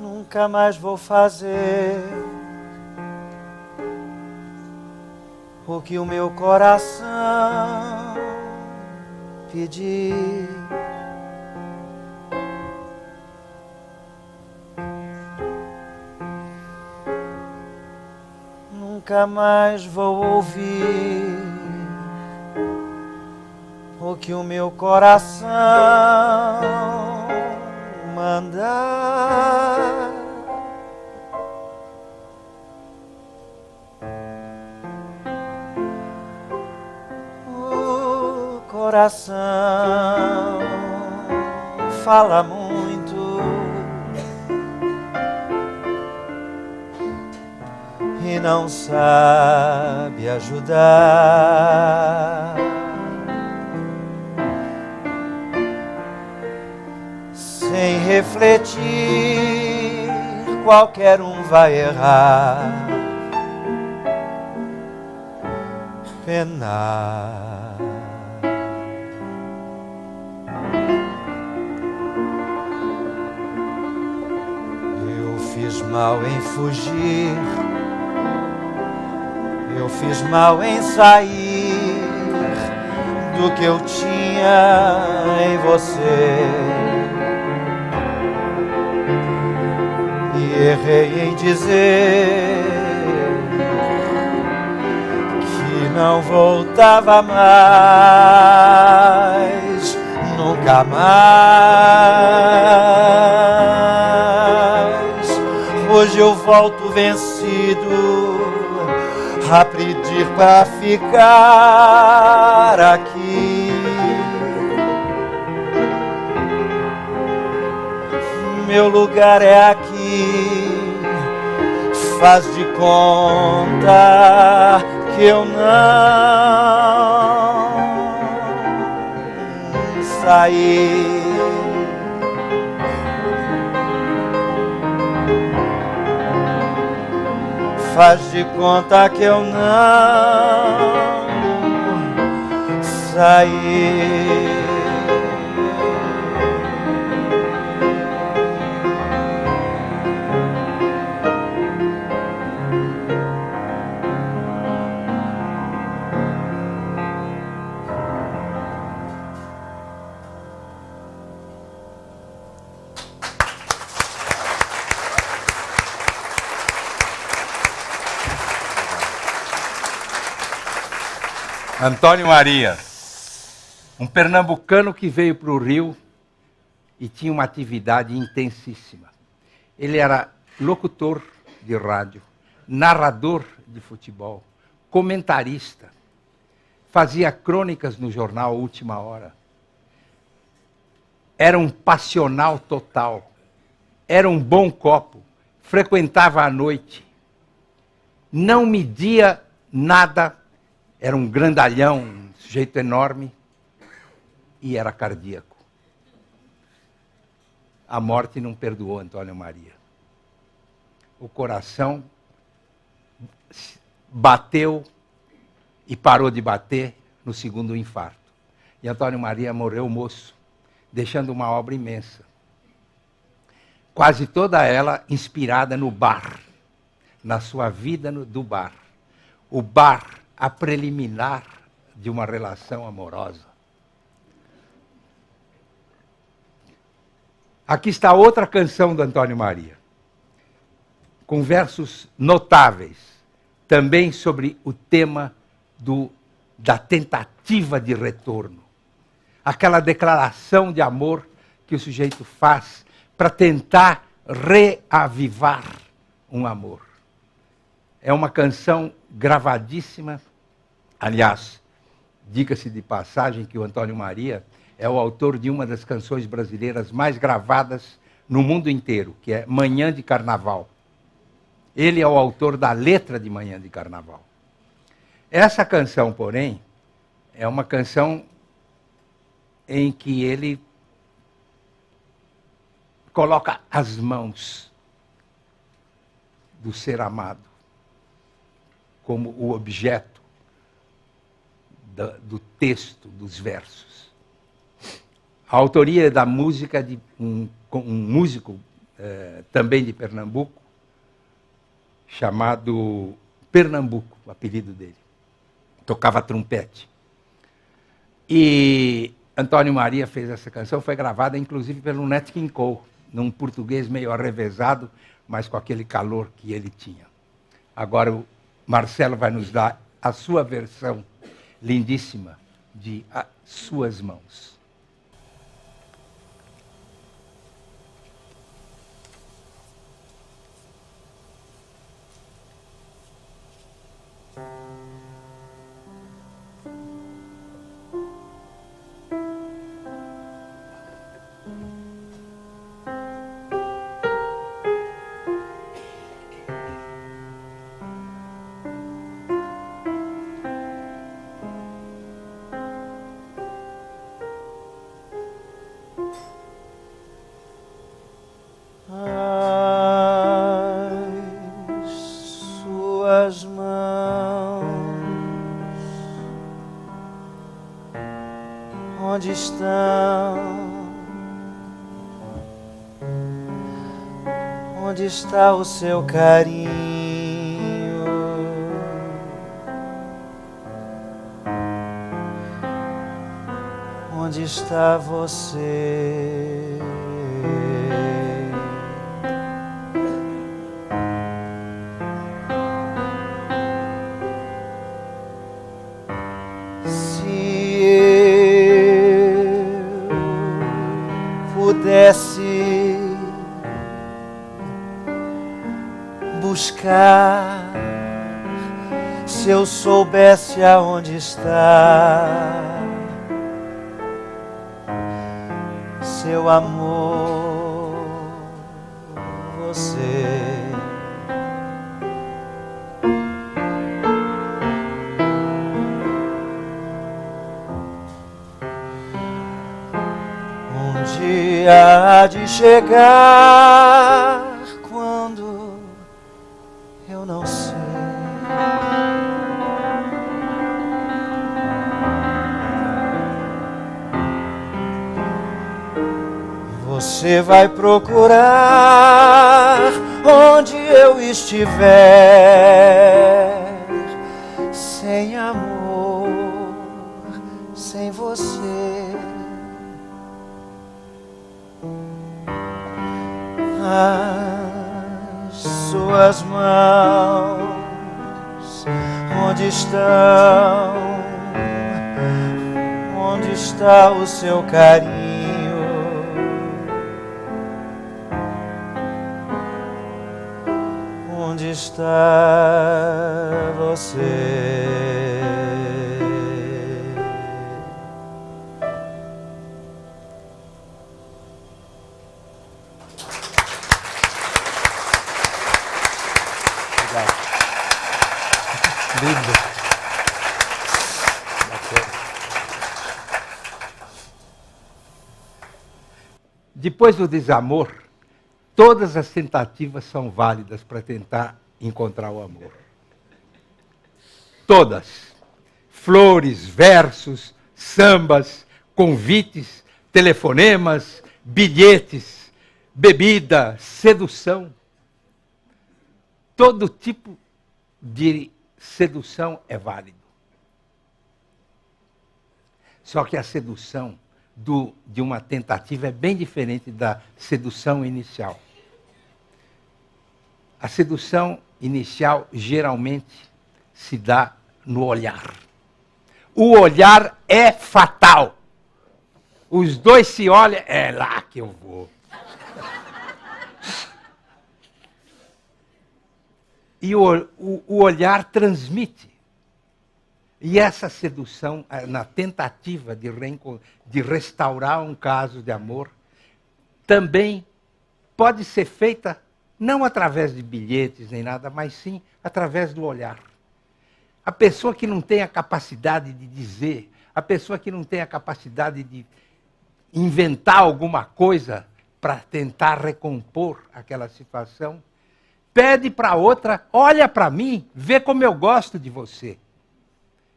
Nunca mais vou fazer o que o meu coração pedir. Nunca mais vou ouvir o que o meu coração mandar. O coração fala muito e não sabe ajudar. Sem refletir, qualquer um vai errar. penar. Eu fiz mal em fugir, eu fiz mal em sair do que eu tinha em você. E errei em dizer que não voltava mais, nunca mais. Hoje eu volto vencido a pedir pra ficar aqui. Meu lugar é aqui, faz de conta que eu não saí. Faz de conta que eu não saí. Antônio Maria, um pernambucano que veio para o Rio e tinha uma atividade intensíssima. Ele era locutor de rádio, narrador de futebol, comentarista, fazia crônicas no jornal Última Hora. Era um passional total, era um bom copo, frequentava à noite, não media nada. Era um grandalhão, um sujeito enorme, e era cardíaco. A morte não perdoou Antônio Maria. O coração bateu e parou de bater no segundo infarto. E Antônio Maria morreu moço, deixando uma obra imensa. Quase toda ela inspirada no bar, na sua vida do bar. O bar, a preliminar de uma relação amorosa. Aqui está outra canção do Antônio Maria, com versos notáveis, também sobre o tema da tentativa de retorno. Aquela declaração de amor que o sujeito faz para tentar reavivar um amor. É uma canção gravadíssima. Aliás, diga-se de passagem que o Antônio Maria é o autor de uma das canções brasileiras mais gravadas no mundo inteiro, que é Manhã de Carnaval. Ele é o autor da letra de Manhã de Carnaval. Essa canção, porém, é uma canção em que ele coloca as mãos do ser amado como o objeto do texto, dos versos. A autoria da música de um músico também de Pernambuco, chamado Pernambuco, o apelido dele. Tocava trompete. E Antônio Maria fez essa canção, foi gravada inclusive pelo Nat King Cole, num português meio arrevesado, mas com aquele calor que ele tinha. Agora o Marcelo vai nos dar a sua versão lindíssima de As Suas Mãos. Onde está o seu carinho? Onde está você? Se eu pudesse buscar, se eu soubesse aonde está seu amor, você um dia há de chegar quando eu não sei. Você vai procurar onde eu estiver, sem amor, sem você. As suas mãos, onde estão? Onde está o seu carinho? Onde está você? Obrigado. Lindo. Depois do desamor, todas as tentativas são válidas para tentar encontrar o amor. Todas. Flores, versos, sambas, convites, telefonemas, bilhetes, bebida, sedução. Todo tipo de sedução é válido. Só que a sedução de uma tentativa é bem diferente da sedução inicial. A sedução inicial geralmente se dá no olhar. O olhar é fatal. Os dois se olham, é lá que eu vou. E o olhar transmite. E essa sedução, na tentativa de restaurar um caso de amor, também pode ser feita não através de bilhetes nem nada, mas sim através do olhar. A pessoa que não tem a capacidade de dizer, a pessoa que não tem a capacidade de inventar alguma coisa para tentar recompor aquela situação, pede para a outra, olha para mim, vê como eu gosto de você.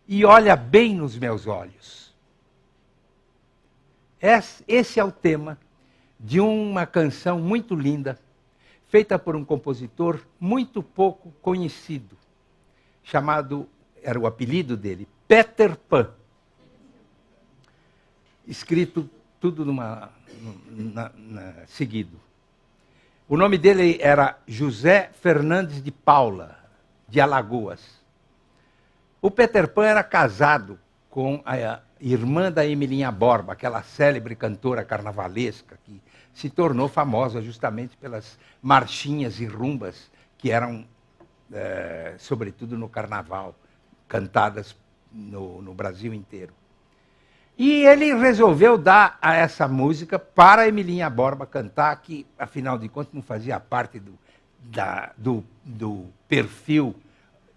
E olha bem nos meus olhos. Esse é o tema de uma canção muito linda, feita por um compositor muito pouco conhecido, chamado, era o apelido dele, Peter Pan. Escrito tudo seguido. O nome dele era José Fernandes de Paula, de Alagoas. O Peter Pan era casado com a irmã da Emilinha Borba, aquela célebre cantora carnavalesca que se tornou famosa justamente pelas marchinhas e rumbas que eram, sobretudo no carnaval, cantadas no Brasil inteiro. E ele resolveu dar a essa música para a Emilinha Borba cantar, que, afinal de contas, não fazia parte do perfil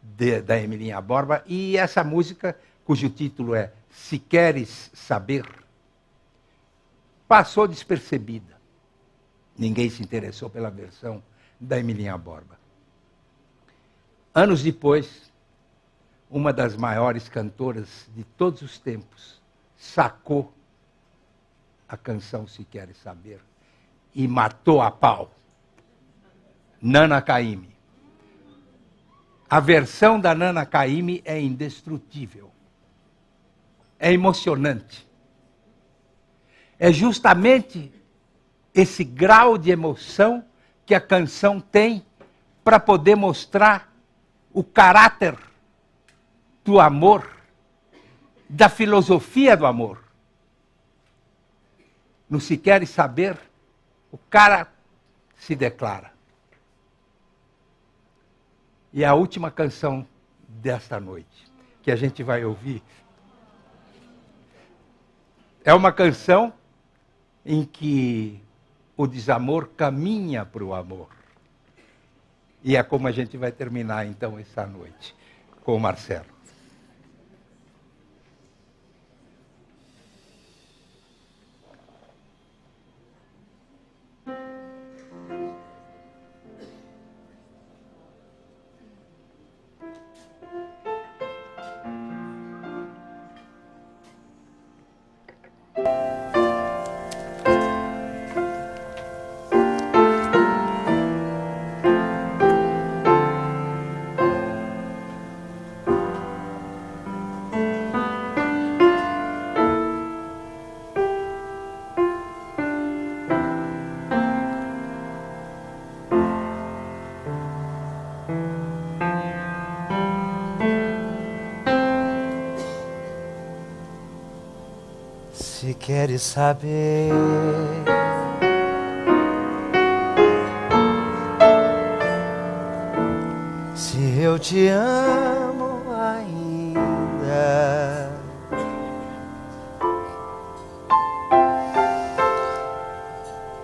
da Emilinha Borba. E essa música, cujo título é Se Queres Saber, passou despercebida. Ninguém se interessou pela versão da Emilinha Borba. Anos depois, uma das maiores cantoras de todos os tempos sacou a canção Se Queres Saber e matou a pau Nana Caymmi. A versão da Nana Caymmi é indestrutível. É emocionante. É justamente esse grau de emoção que a canção tem para poder mostrar o caráter do amor, da filosofia do amor. No Se Queres Saber, o cara se declara. E é a última canção desta noite, que a gente vai ouvir, é uma canção em que o desamor caminha para o amor. E é como a gente vai terminar, então, essa noite, com o Marcelo. Se queres saber se eu te amo ainda,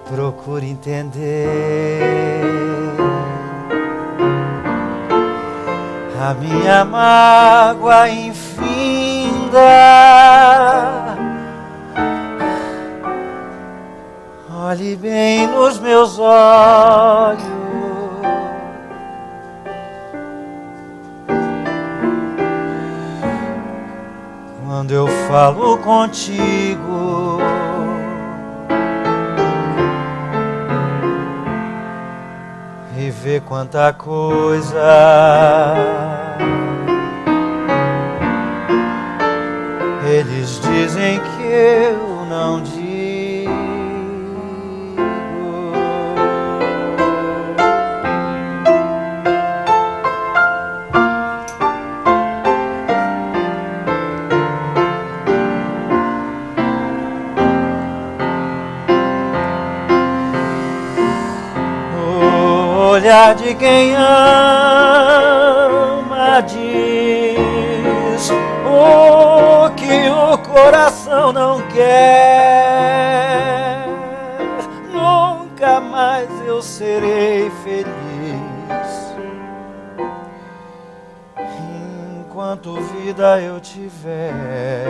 procure entender a minha mágoa infinda. Olhe bem nos meus olhos, quando eu falo contigo, e vê quanta coisa eles dizem que eu não digo. Olhar de quem ama diz o que o coração não quer. Nunca mais eu serei feliz enquanto vida eu tiver.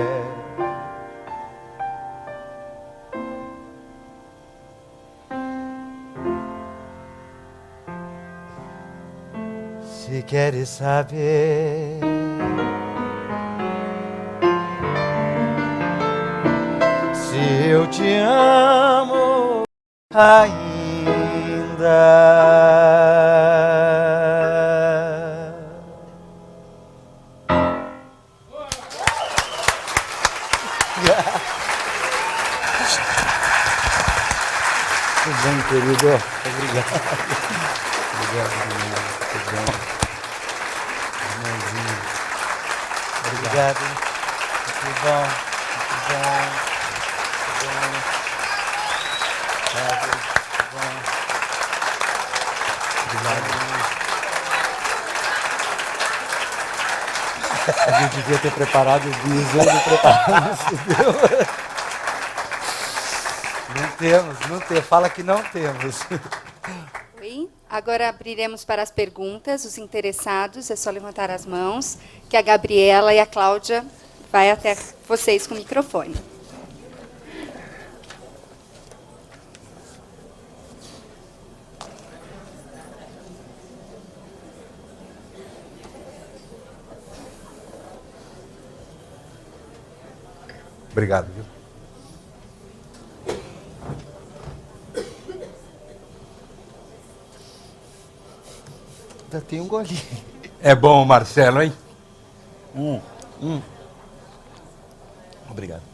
Se queres saber se eu te amo ainda. Tudo bem, querido? Obrigado. Obrigado. Tudo bem. Obrigado. Muito bom. Muito bom. A gente devia ter preparado o bis, não preparamos. Não temos, não temos. Fala que não temos. Oi. Agora abriremos para as perguntas. Os interessados, é só levantar as mãos, que a Gabriela e a Cláudia vai até vocês com o microfone. Obrigado, viu? Ainda tem um golinho. É bom, Marcelo, hein? Obrigado.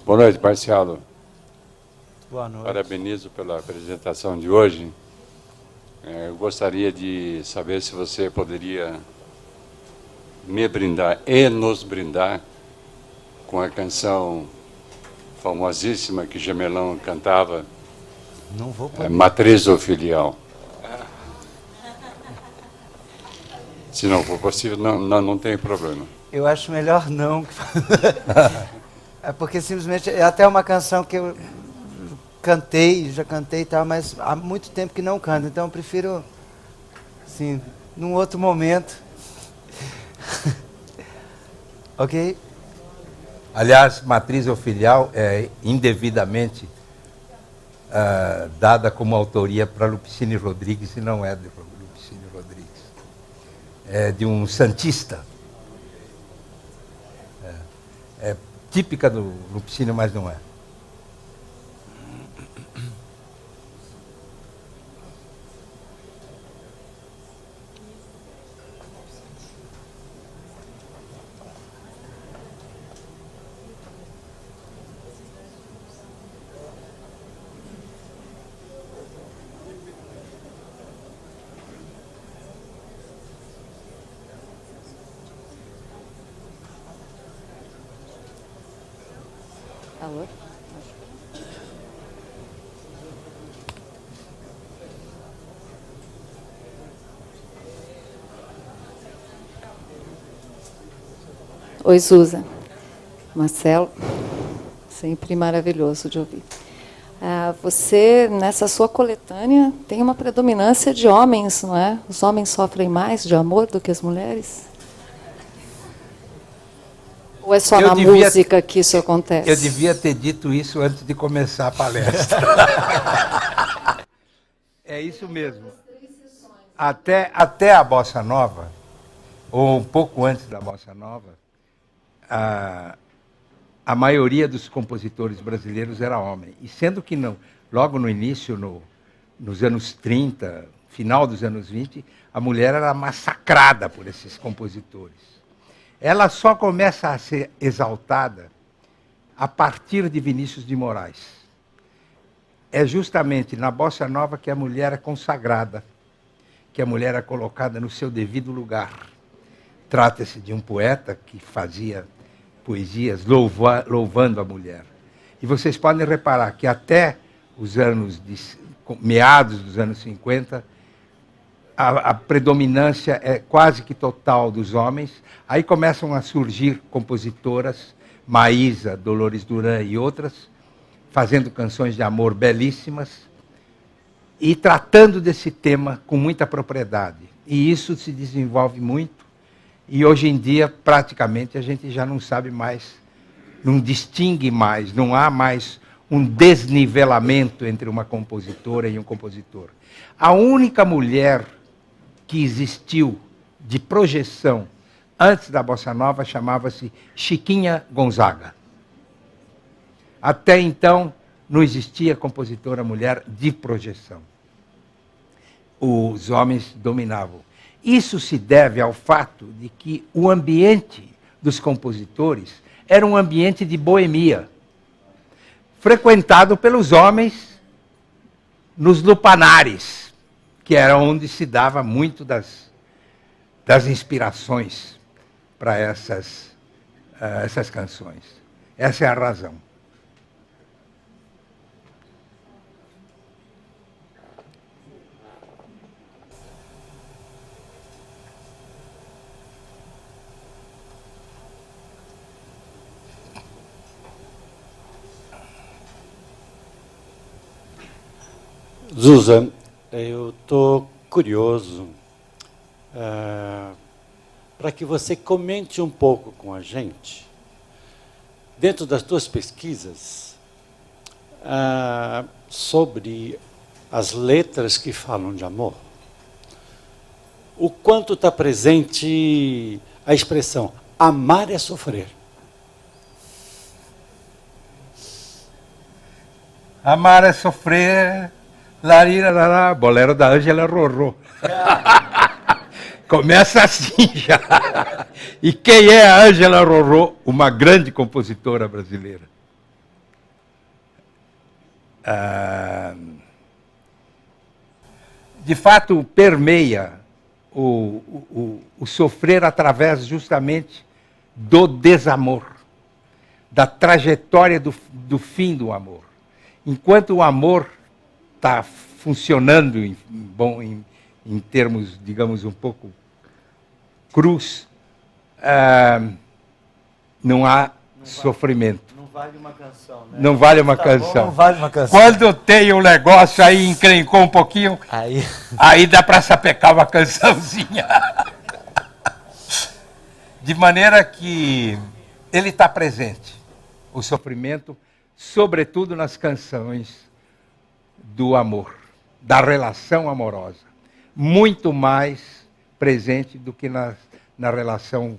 Boa noite, Marcelo. Boa noite. Parabenizo pela apresentação de hoje. Eu gostaria de saber se você poderia me brindar e nos brindar com a canção famosíssima que Gemelão cantava, Não vou poder. Matriz ou Filial. Se não for possível, não tem problema. Eu acho melhor não. É porque simplesmente é até uma canção que eu já cantei e tal, mas há muito tempo que não canto, então eu prefiro, assim, num outro momento. Ok? Aliás, matriz ou filial é indevidamente dada como autoria para Lupicínio Rodrigues e não é de Lupicínio Rodrigues. É de um santista. É típica do Lupicínio, mas não é. Alô? Oi, Suza. Marcelo, sempre maravilhoso de ouvir. Você, nessa sua coletânea, tem uma predominância de homens, não é? Os homens sofrem mais de amor do que as mulheres? Ou é só na música que isso acontece? Eu devia ter dito isso antes de começar a palestra. É isso mesmo. Até a Bossa Nova, ou um pouco antes da Bossa Nova, a maioria dos compositores brasileiros era homem. E sendo que não, logo no início, nos anos 30, final dos anos 20, a mulher era massacrada por esses compositores. Ela só começa a ser exaltada a partir de Vinícius de Moraes. É justamente na Bossa Nova que a mulher é consagrada, que a mulher é colocada no seu devido lugar. Trata-se de um poeta que fazia poesias louvando a mulher. E vocês podem reparar que até os meados dos anos 50, a predominância é quase que total dos homens. Aí começam a surgir compositoras, Maísa, Dolores Duran e outras, fazendo canções de amor belíssimas e tratando desse tema com muita propriedade. E isso se desenvolve muito. E hoje em dia, praticamente, a gente já não sabe mais, não distingue mais, não há mais um desnivelamento entre uma compositora e um compositor. A única mulher que existiu de projeção antes da Bossa Nova chamava-se Chiquinha Gonzaga. Até então, não existia compositora mulher de projeção. Os homens dominavam. Isso se deve ao fato de que o ambiente dos compositores era um ambiente de boemia, frequentado pelos homens nos lupanares, que era onde se dava muito das inspirações para essas canções. Essa é a razão. Zusa, eu estou curioso para que você comente um pouco com a gente dentro das tuas pesquisas, sobre as letras que falam de amor, o quanto está presente a expressão amar é sofrer? Amar é sofrer, larirará, bolero da Ângela Rorô. Começa assim já. E quem é a Ângela Rorô? Uma grande compositora brasileira. De fato, permeia o sofrer através justamente do desamor, da trajetória do fim do amor. Enquanto o amor está funcionando em termos, digamos, um pouco crus, não há sofrimento. Não vale uma canção, né? Não vale uma Tá canção. bom, não vale uma canção. Quando tem um negócio aí, encrencou um pouquinho, Aí dá para sapecar uma cançãozinha. De maneira que ele está presente, o sofrimento, sobretudo nas canções do amor, da relação amorosa. Muito mais presente do que na relação,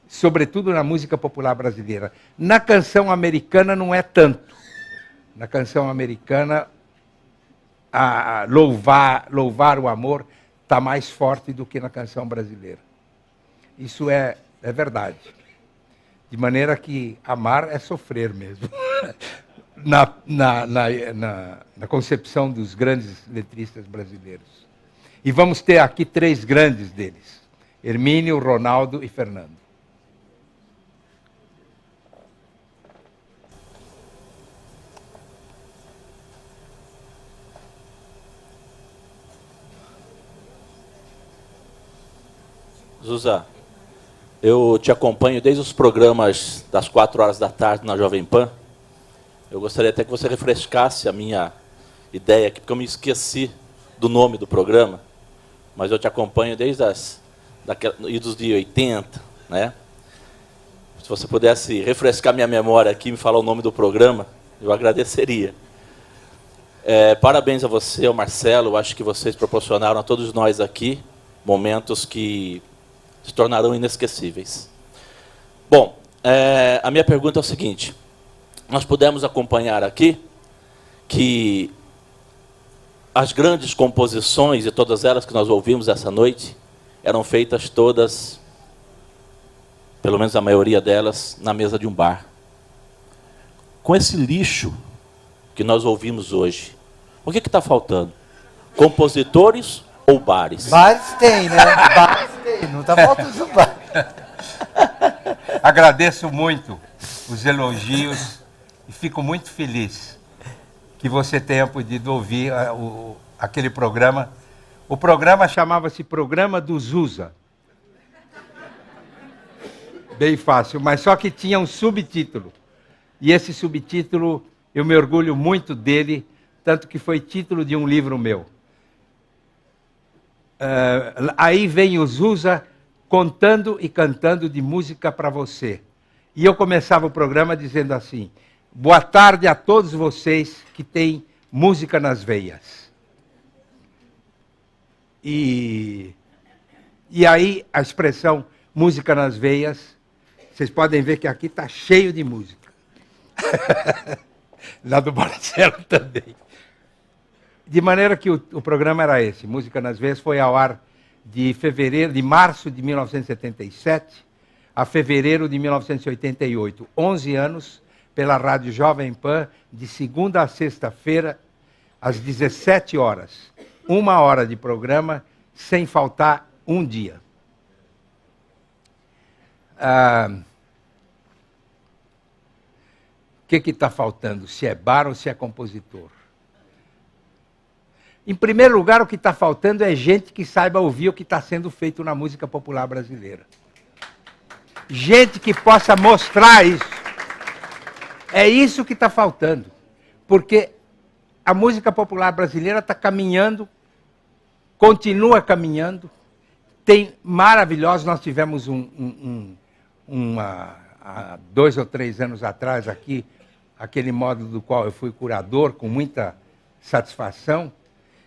sobretudo na música popular brasileira. Na canção americana não é tanto. Na canção americana, louvar o amor está mais forte do que na canção brasileira. Isso é verdade. De maneira que amar é sofrer mesmo. Na concepção dos grandes letristas brasileiros. E vamos ter aqui 3 grandes deles: Hermínio, Ronaldo e Fernando. Zusa, eu te acompanho desde os programas das 4 horas da tarde na Jovem Pan. Eu gostaria até que você refrescasse a minha ideia aqui, porque eu me esqueci do nome do programa, mas eu te acompanho desde idos de 80, né? Se você pudesse refrescar minha memória aqui e me falar o nome do programa, eu agradeceria. Parabéns a você, ao Marcelo. Eu acho que vocês proporcionaram a todos nós aqui momentos que se tornarão inesquecíveis. Bom, a minha pergunta é o seguinte: nós pudemos acompanhar aqui que as grandes composições, e todas elas que nós ouvimos essa noite, eram feitas todas, pelo menos a maioria delas, na mesa de um bar. Com esse lixo que nós ouvimos hoje, o que está faltando? Compositores ou bares? bares tem, né? Bares tem, não está faltando bar. Agradeço muito os elogios e fico muito feliz que você tenha podido ouvir aquele programa. O programa chamava-se Programa do Zusa. Bem fácil, mas só que tinha um subtítulo. E esse subtítulo, eu me orgulho muito dele, tanto que foi título de um livro meu. Aí vem o Zusa contando e cantando de música para você. E eu começava o programa dizendo assim: boa tarde a todos vocês que têm música nas veias. E aí a expressão música nas veias, vocês podem ver que aqui está cheio de música. Lá do Marcelo também. De maneira que o programa era esse, Música nas Veias, foi ao ar de março de 1977 a fevereiro de 1988. 11 anos, pela Rádio Jovem Pan, de segunda a sexta-feira, às 17 horas. 1 hora de programa, sem faltar um dia. O que está faltando? Se é bar ou se é compositor? Em primeiro lugar, o que está faltando é gente que saiba ouvir o que está sendo feito na música popular brasileira. Gente que possa mostrar isso. É isso que está faltando. Porque a música popular brasileira está caminhando, continua caminhando, tem maravilhosos. Nós tivemos há 2 ou 3 anos atrás aqui, aquele módulo do qual eu fui curador, com muita satisfação,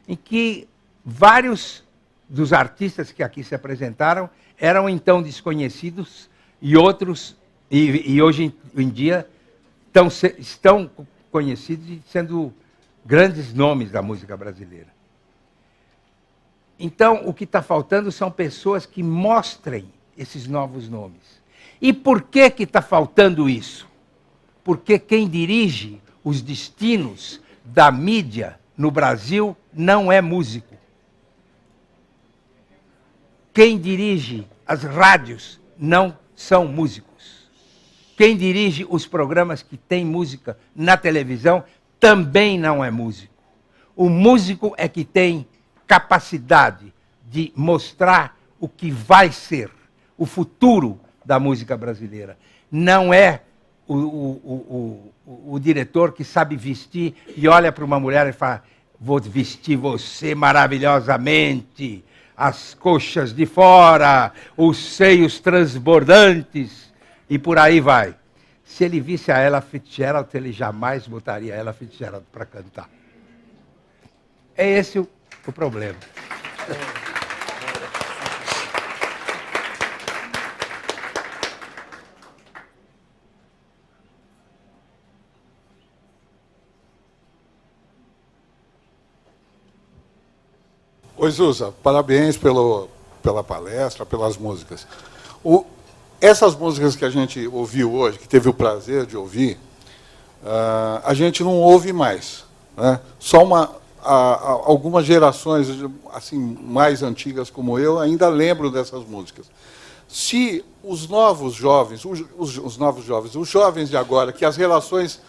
em que vários dos artistas que aqui se apresentaram eram então desconhecidos e outros, e hoje em dia, estão conhecidos e sendo grandes nomes da música brasileira. Então, o que está faltando são pessoas que mostrem esses novos nomes. E por que está faltando isso? Porque quem dirige os destinos da mídia no Brasil não é músico. Quem dirige as rádios não são músicos. Quem dirige os programas que têm música na televisão também não é músico. O músico é que tem capacidade de mostrar o que vai ser o futuro da música brasileira. Não é o diretor que sabe vestir e olha para uma mulher e fala: vou vestir você maravilhosamente, as coxas de fora, os seios transbordantes, e por aí vai. Se ele visse a Ella Fitzgerald, ele jamais botaria a Ella Fitzgerald para cantar. É esse o problema. Oi, Zusa, parabéns pela palestra, pelas músicas. Essas músicas que a gente ouviu hoje, que teve o prazer de ouvir, a gente não ouve mais, né? Só algumas gerações assim, mais antigas como eu ainda lembram dessas músicas. Se os novos jovens, os jovens de agora, que as relações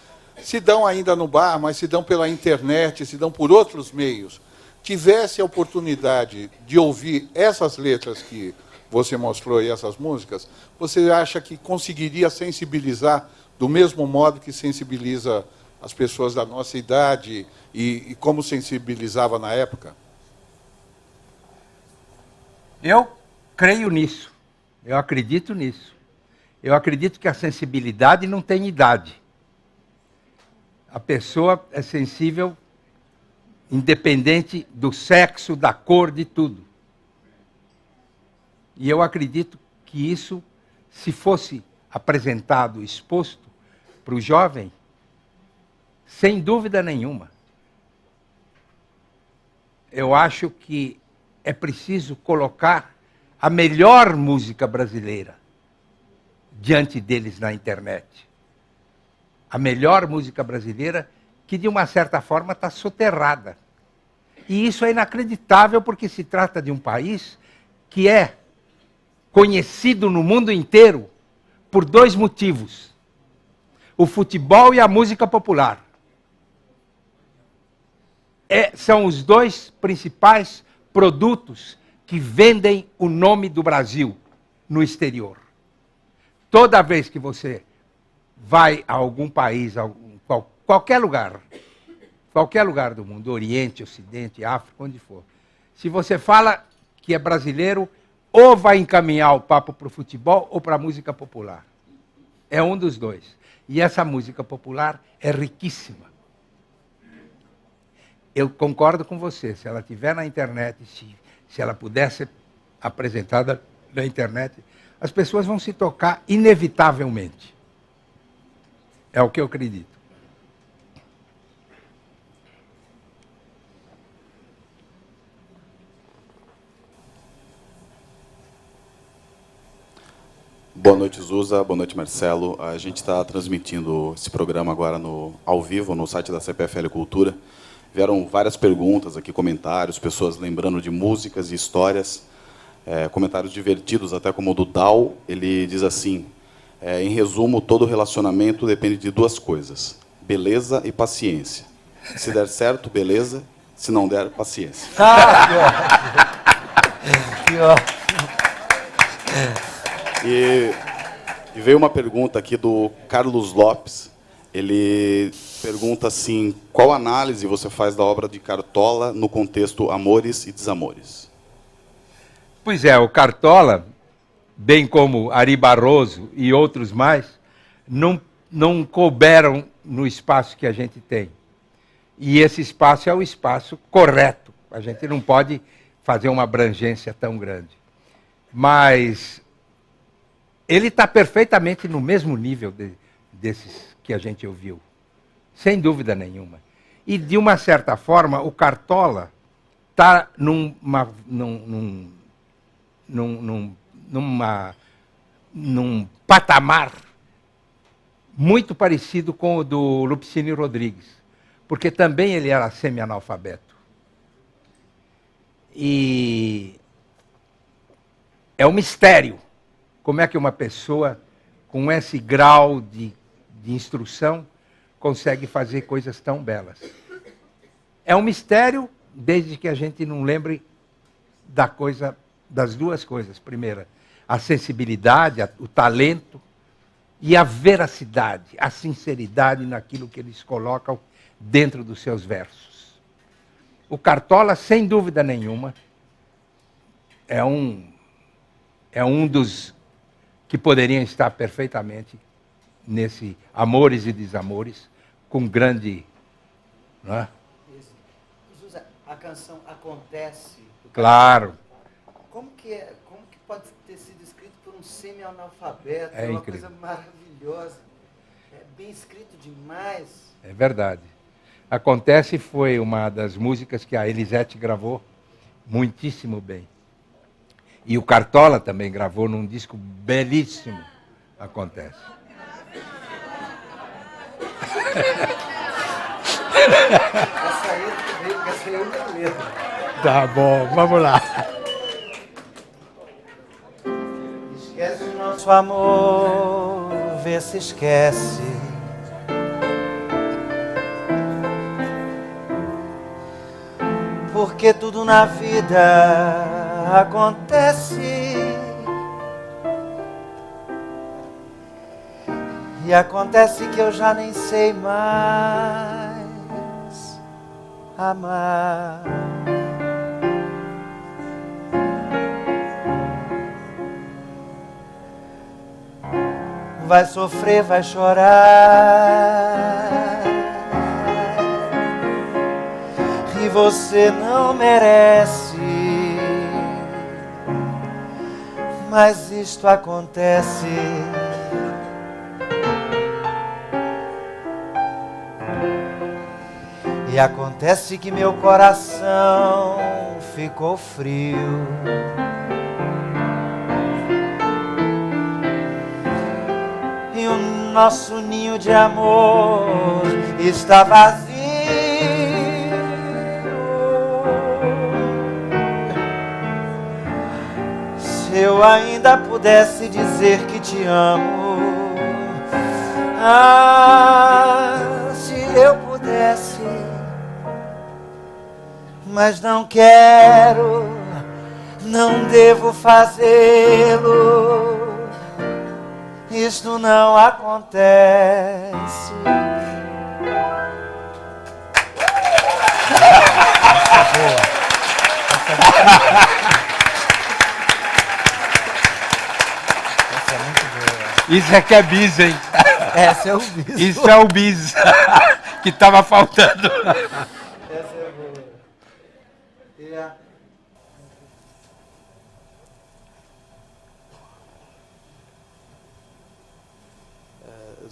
se dão ainda no bar, mas se dão pela internet, se dão por outros meios, tivesse a oportunidade de ouvir essas letras que você mostrou e essas músicas, você acha que conseguiria sensibilizar do mesmo modo que sensibiliza as pessoas da nossa idade e como sensibilizava na época? Eu creio nisso. Eu acredito nisso. Eu acredito que a sensibilidade não tem idade. A pessoa é sensível independente do sexo, da cor, de tudo. E eu acredito que isso, se fosse apresentado, exposto para o jovem, sem dúvida nenhuma, eu acho que é preciso colocar a melhor música brasileira diante deles na internet. A melhor música brasileira que, de uma certa forma, está soterrada. E isso é inacreditável, porque se trata de um país que é conhecido no mundo inteiro por 2 motivos: o futebol e a música popular. São os 2 principais produtos que vendem o nome do Brasil no exterior. Toda vez que você vai a algum país, qualquer lugar do mundo, Oriente, Ocidente, África, onde for, se você fala que é brasileiro, ou vai encaminhar o papo para o futebol ou para a música popular. É um dos 2. E essa música popular é riquíssima. Eu concordo com você, se ela estiver na internet, se ela puder ser apresentada na internet, as pessoas vão se tocar inevitavelmente. É o que eu acredito. Boa noite, Zusa. Boa noite, Marcelo. A gente está transmitindo esse programa agora ao vivo, no site da CPFL Cultura. Vieram várias perguntas aqui, comentários, pessoas lembrando de músicas e histórias, comentários divertidos, até como o do Dal. Ele diz assim: em resumo, todo relacionamento depende de 2 coisas: beleza e paciência. Se der certo, beleza. Se não der, paciência. Que ótimo. E veio uma pergunta aqui do Carlos Lopes. Ele pergunta assim: qual análise você faz da obra de Cartola no contexto amores e desamores? Pois é, o Cartola bem como Ari Barroso e outros mais, não couberam no espaço que a gente tem. E esse espaço é o espaço correto. A gente não pode fazer uma abrangência tão grande. Mas ele está perfeitamente no mesmo nível desses que a gente ouviu. Sem dúvida nenhuma. E, de uma certa forma, o Cartola está num patamar muito parecido com o do Lupicínio Rodrigues, porque também ele era semi-analfabeto. E é um mistério como é que uma pessoa com esse grau de instrução consegue fazer coisas tão belas. É um mistério desde que a gente não lembre das duas coisas. Primeira, a sensibilidade, o talento e a veracidade, a sinceridade naquilo que eles colocam dentro dos seus versos. O Cartola, sem dúvida nenhuma, é um dos que poderiam estar perfeitamente nesse Amores e Desamores, com grande... Não é? Zusa, a canção Acontece... Claro. Como que pode ter sido escrito por um semi-analfabeto? É uma incrível. Coisa maravilhosa. É bem escrito demais. É verdade. Acontece foi uma das músicas que a Elisete gravou muitíssimo bem. E o Cartola também gravou num disco belíssimo. Acontece. Essa aí eu não lembro. Tá bom, vamos lá. Esquece o nosso amor, vê se esquece. Porque tudo na vida acontece. E acontece que eu já nem sei mais amar. Vai sofrer, vai chorar. E você não merece. Mas isto acontece. E acontece que meu coração ficou frio. E o nosso ninho de amor está vazio. Se eu ainda pudesse dizer que te amo, se eu pudesse, mas não quero, não devo fazê-lo. Isto não acontece. Essa é muito boa. Isso é que é bis, hein? Essa é o bis. Isso é o bis que estava faltando. Essa é boa.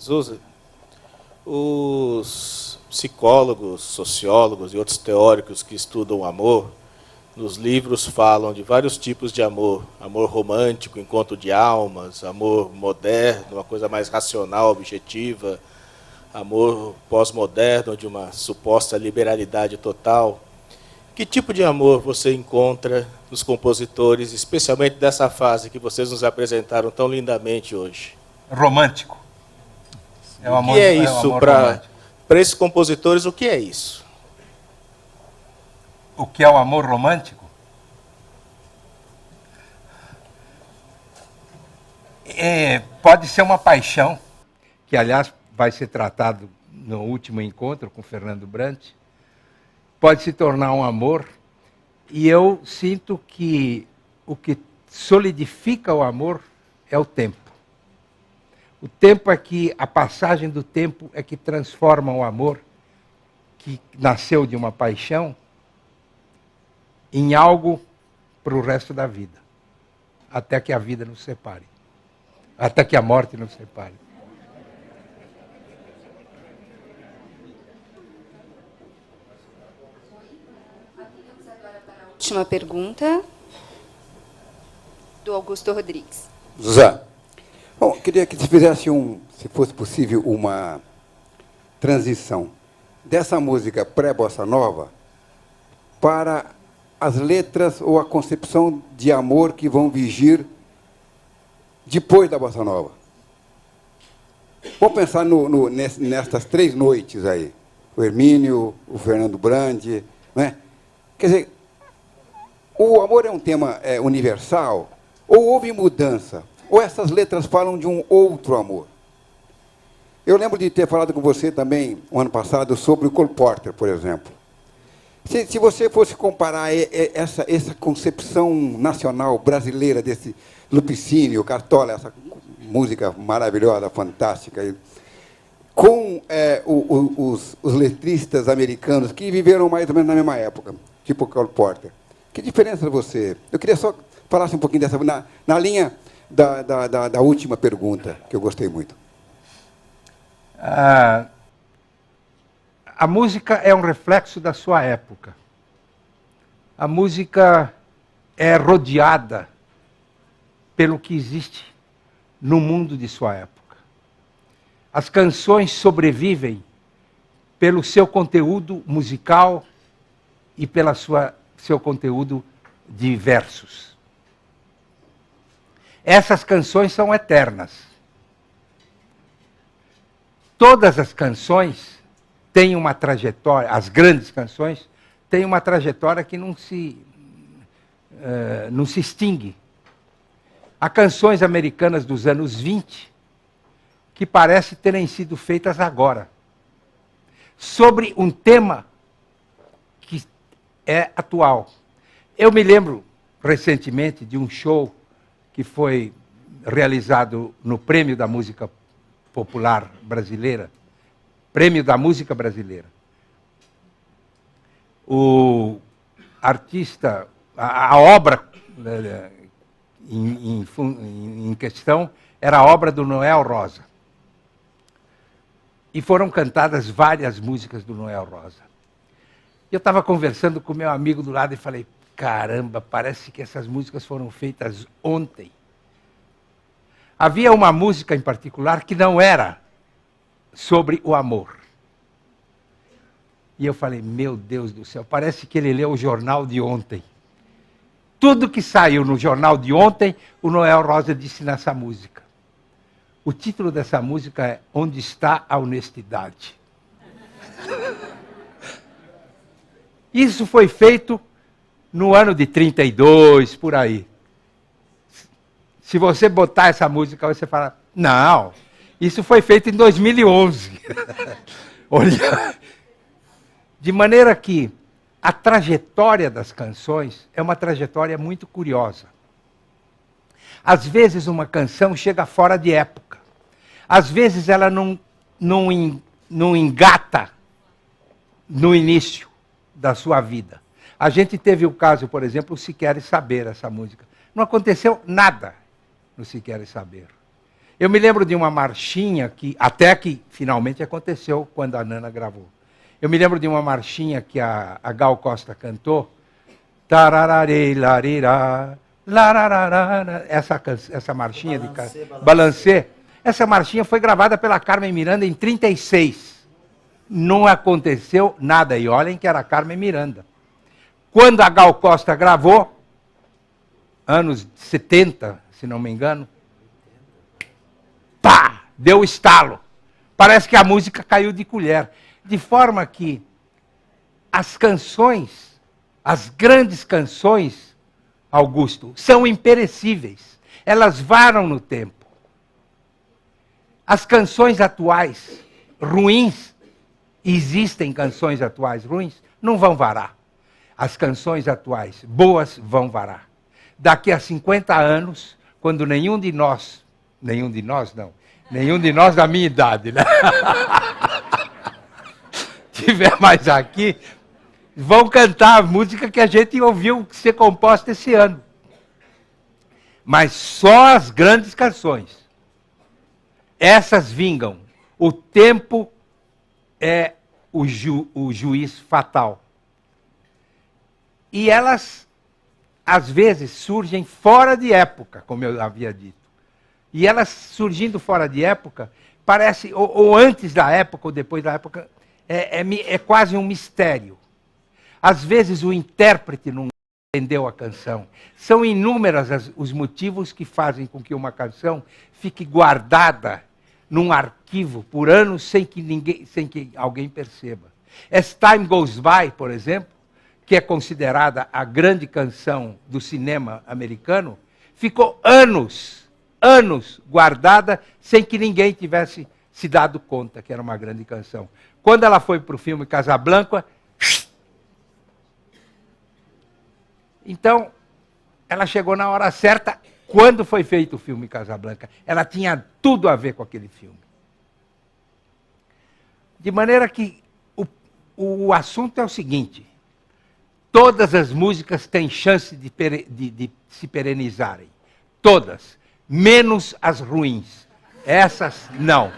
Zusa, os psicólogos, sociólogos e outros teóricos que estudam o amor, nos livros falam de vários tipos de amor. Amor romântico, encontro de almas, amor moderno, uma coisa mais racional, objetiva, amor pós-moderno, de uma suposta liberalidade total. Que tipo de amor você encontra nos compositores, especialmente dessa fase que vocês nos apresentaram tão lindamente hoje? Romântico. O que é isso para esses compositores? O que é isso? O que é o amor romântico? Pode ser uma paixão, que aliás vai ser tratado no último encontro com Fernando Brant. Pode se tornar um amor, e eu sinto que o que solidifica o amor é o tempo. O tempo é que, a passagem do tempo é que transforma o amor, que nasceu de uma paixão, em algo para o resto da vida. Até que a vida nos separe. Até que a morte nos separe. Última pergunta, do Augusto Rodrigues. Zé. Bom, queria que você fizesse, se fosse possível, uma transição dessa música pré-bossa nova para as letras ou a concepção de amor que vão vigir depois da bossa nova. Vamos pensar nestas 3 noites aí. O Hermínio, o Fernando Brandi, né? Quer dizer, o amor é um tema universal, ou houve mudança, ou essas letras falam de um outro amor. Eu lembro de ter falado com você também, o ano passado, sobre o Cole Porter, por exemplo. Se você fosse comparar essa concepção nacional brasileira desse Lupicínio, Cartola, essa música maravilhosa, fantástica, com os letristas americanos que viveram mais ou menos na mesma época, tipo Cole Porter. Que diferença você... Eu queria só falasse um pouquinho dessa... Na linha da última pergunta, que eu gostei muito. A música é um reflexo da sua época. A música é rodeada pelo que existe no mundo de sua época. As canções sobrevivem pelo seu conteúdo musical e pelo seu conteúdo de versos. Essas canções são eternas. Todas as canções têm uma trajetória, as grandes canções têm uma trajetória que não se extingue. Há canções americanas dos anos 20 que parecem terem sido feitas agora, sobre um tema que é atual. Eu me lembro recentemente de um show que foi realizado no Prêmio da Música Popular Brasileira, Prêmio da Música Brasileira. O artista, a obra em questão era a obra do Noel Rosa. E foram cantadas várias músicas do Noel Rosa. Eu estava conversando com meu amigo do lado e falei, caramba, parece que essas músicas foram feitas ontem. Havia uma música em particular que não era sobre o amor. E eu falei, meu Deus do céu, parece que ele leu o jornal de ontem. Tudo que saiu no jornal de ontem, o Noel Rosa disse nessa música. O título dessa música é Onde Está a Honestidade? Isso foi feito no ano de 32, por aí. Se você botar essa música, você fala, não, isso foi feito em 2011. Olha, de maneira que a trajetória das canções é uma trajetória muito curiosa. Às vezes uma canção chega fora de época. Às vezes ela não engata no início da sua vida. A gente teve o caso, por exemplo, o Se Queres Saber, essa música. Não aconteceu nada no Se Queres Saber. Eu me lembro de uma marchinha que, até que finalmente aconteceu quando a Nana gravou. Eu me lembro de uma marchinha que a Gal Costa cantou. Tarararei, larirá, lararara, essa marchinha de Balancê. Essa marchinha foi gravada pela Carmen Miranda em 36. Não aconteceu nada. E olhem que era a Carmen Miranda. Quando a Gal Costa gravou, anos 70, se não me engano, pá, deu estalo. Parece que a música caiu de colher. De forma que as canções, as grandes canções, Augusto, são imperecíveis. Elas varam no tempo. As canções atuais, ruins, existem canções atuais ruins, não vão varar. As canções atuais, boas, vão varar. Daqui a 50 anos, quando nenhum de nós Nenhum de nós, não. Nenhum de nós da minha idade, né? Tiver mais aqui, vão cantar a música que a gente ouviu ser composta esse ano. Mas só as grandes canções. Essas vingam. O tempo é o juiz fatal. E elas, às vezes, surgem fora de época, como eu havia dito. E elas surgindo fora de época, parece, ou antes da época, ou depois da época, é quase um mistério. Às vezes o intérprete não entendeu a canção. São inúmeros os motivos que fazem com que uma canção fique guardada num arquivo por anos sem que alguém perceba. As Time Goes By, por exemplo, que é considerada a grande canção do cinema americano, ficou anos guardada sem que ninguém tivesse se dado conta que era uma grande canção. Quando ela foi para o filme Casablanca, então, ela chegou na hora certa quando foi feito o filme Casablanca. Ela tinha tudo a ver com aquele filme. De maneira que o assunto é o seguinte: todas as músicas têm chance de se perenizarem. Todas. Menos as ruins. Essas, não.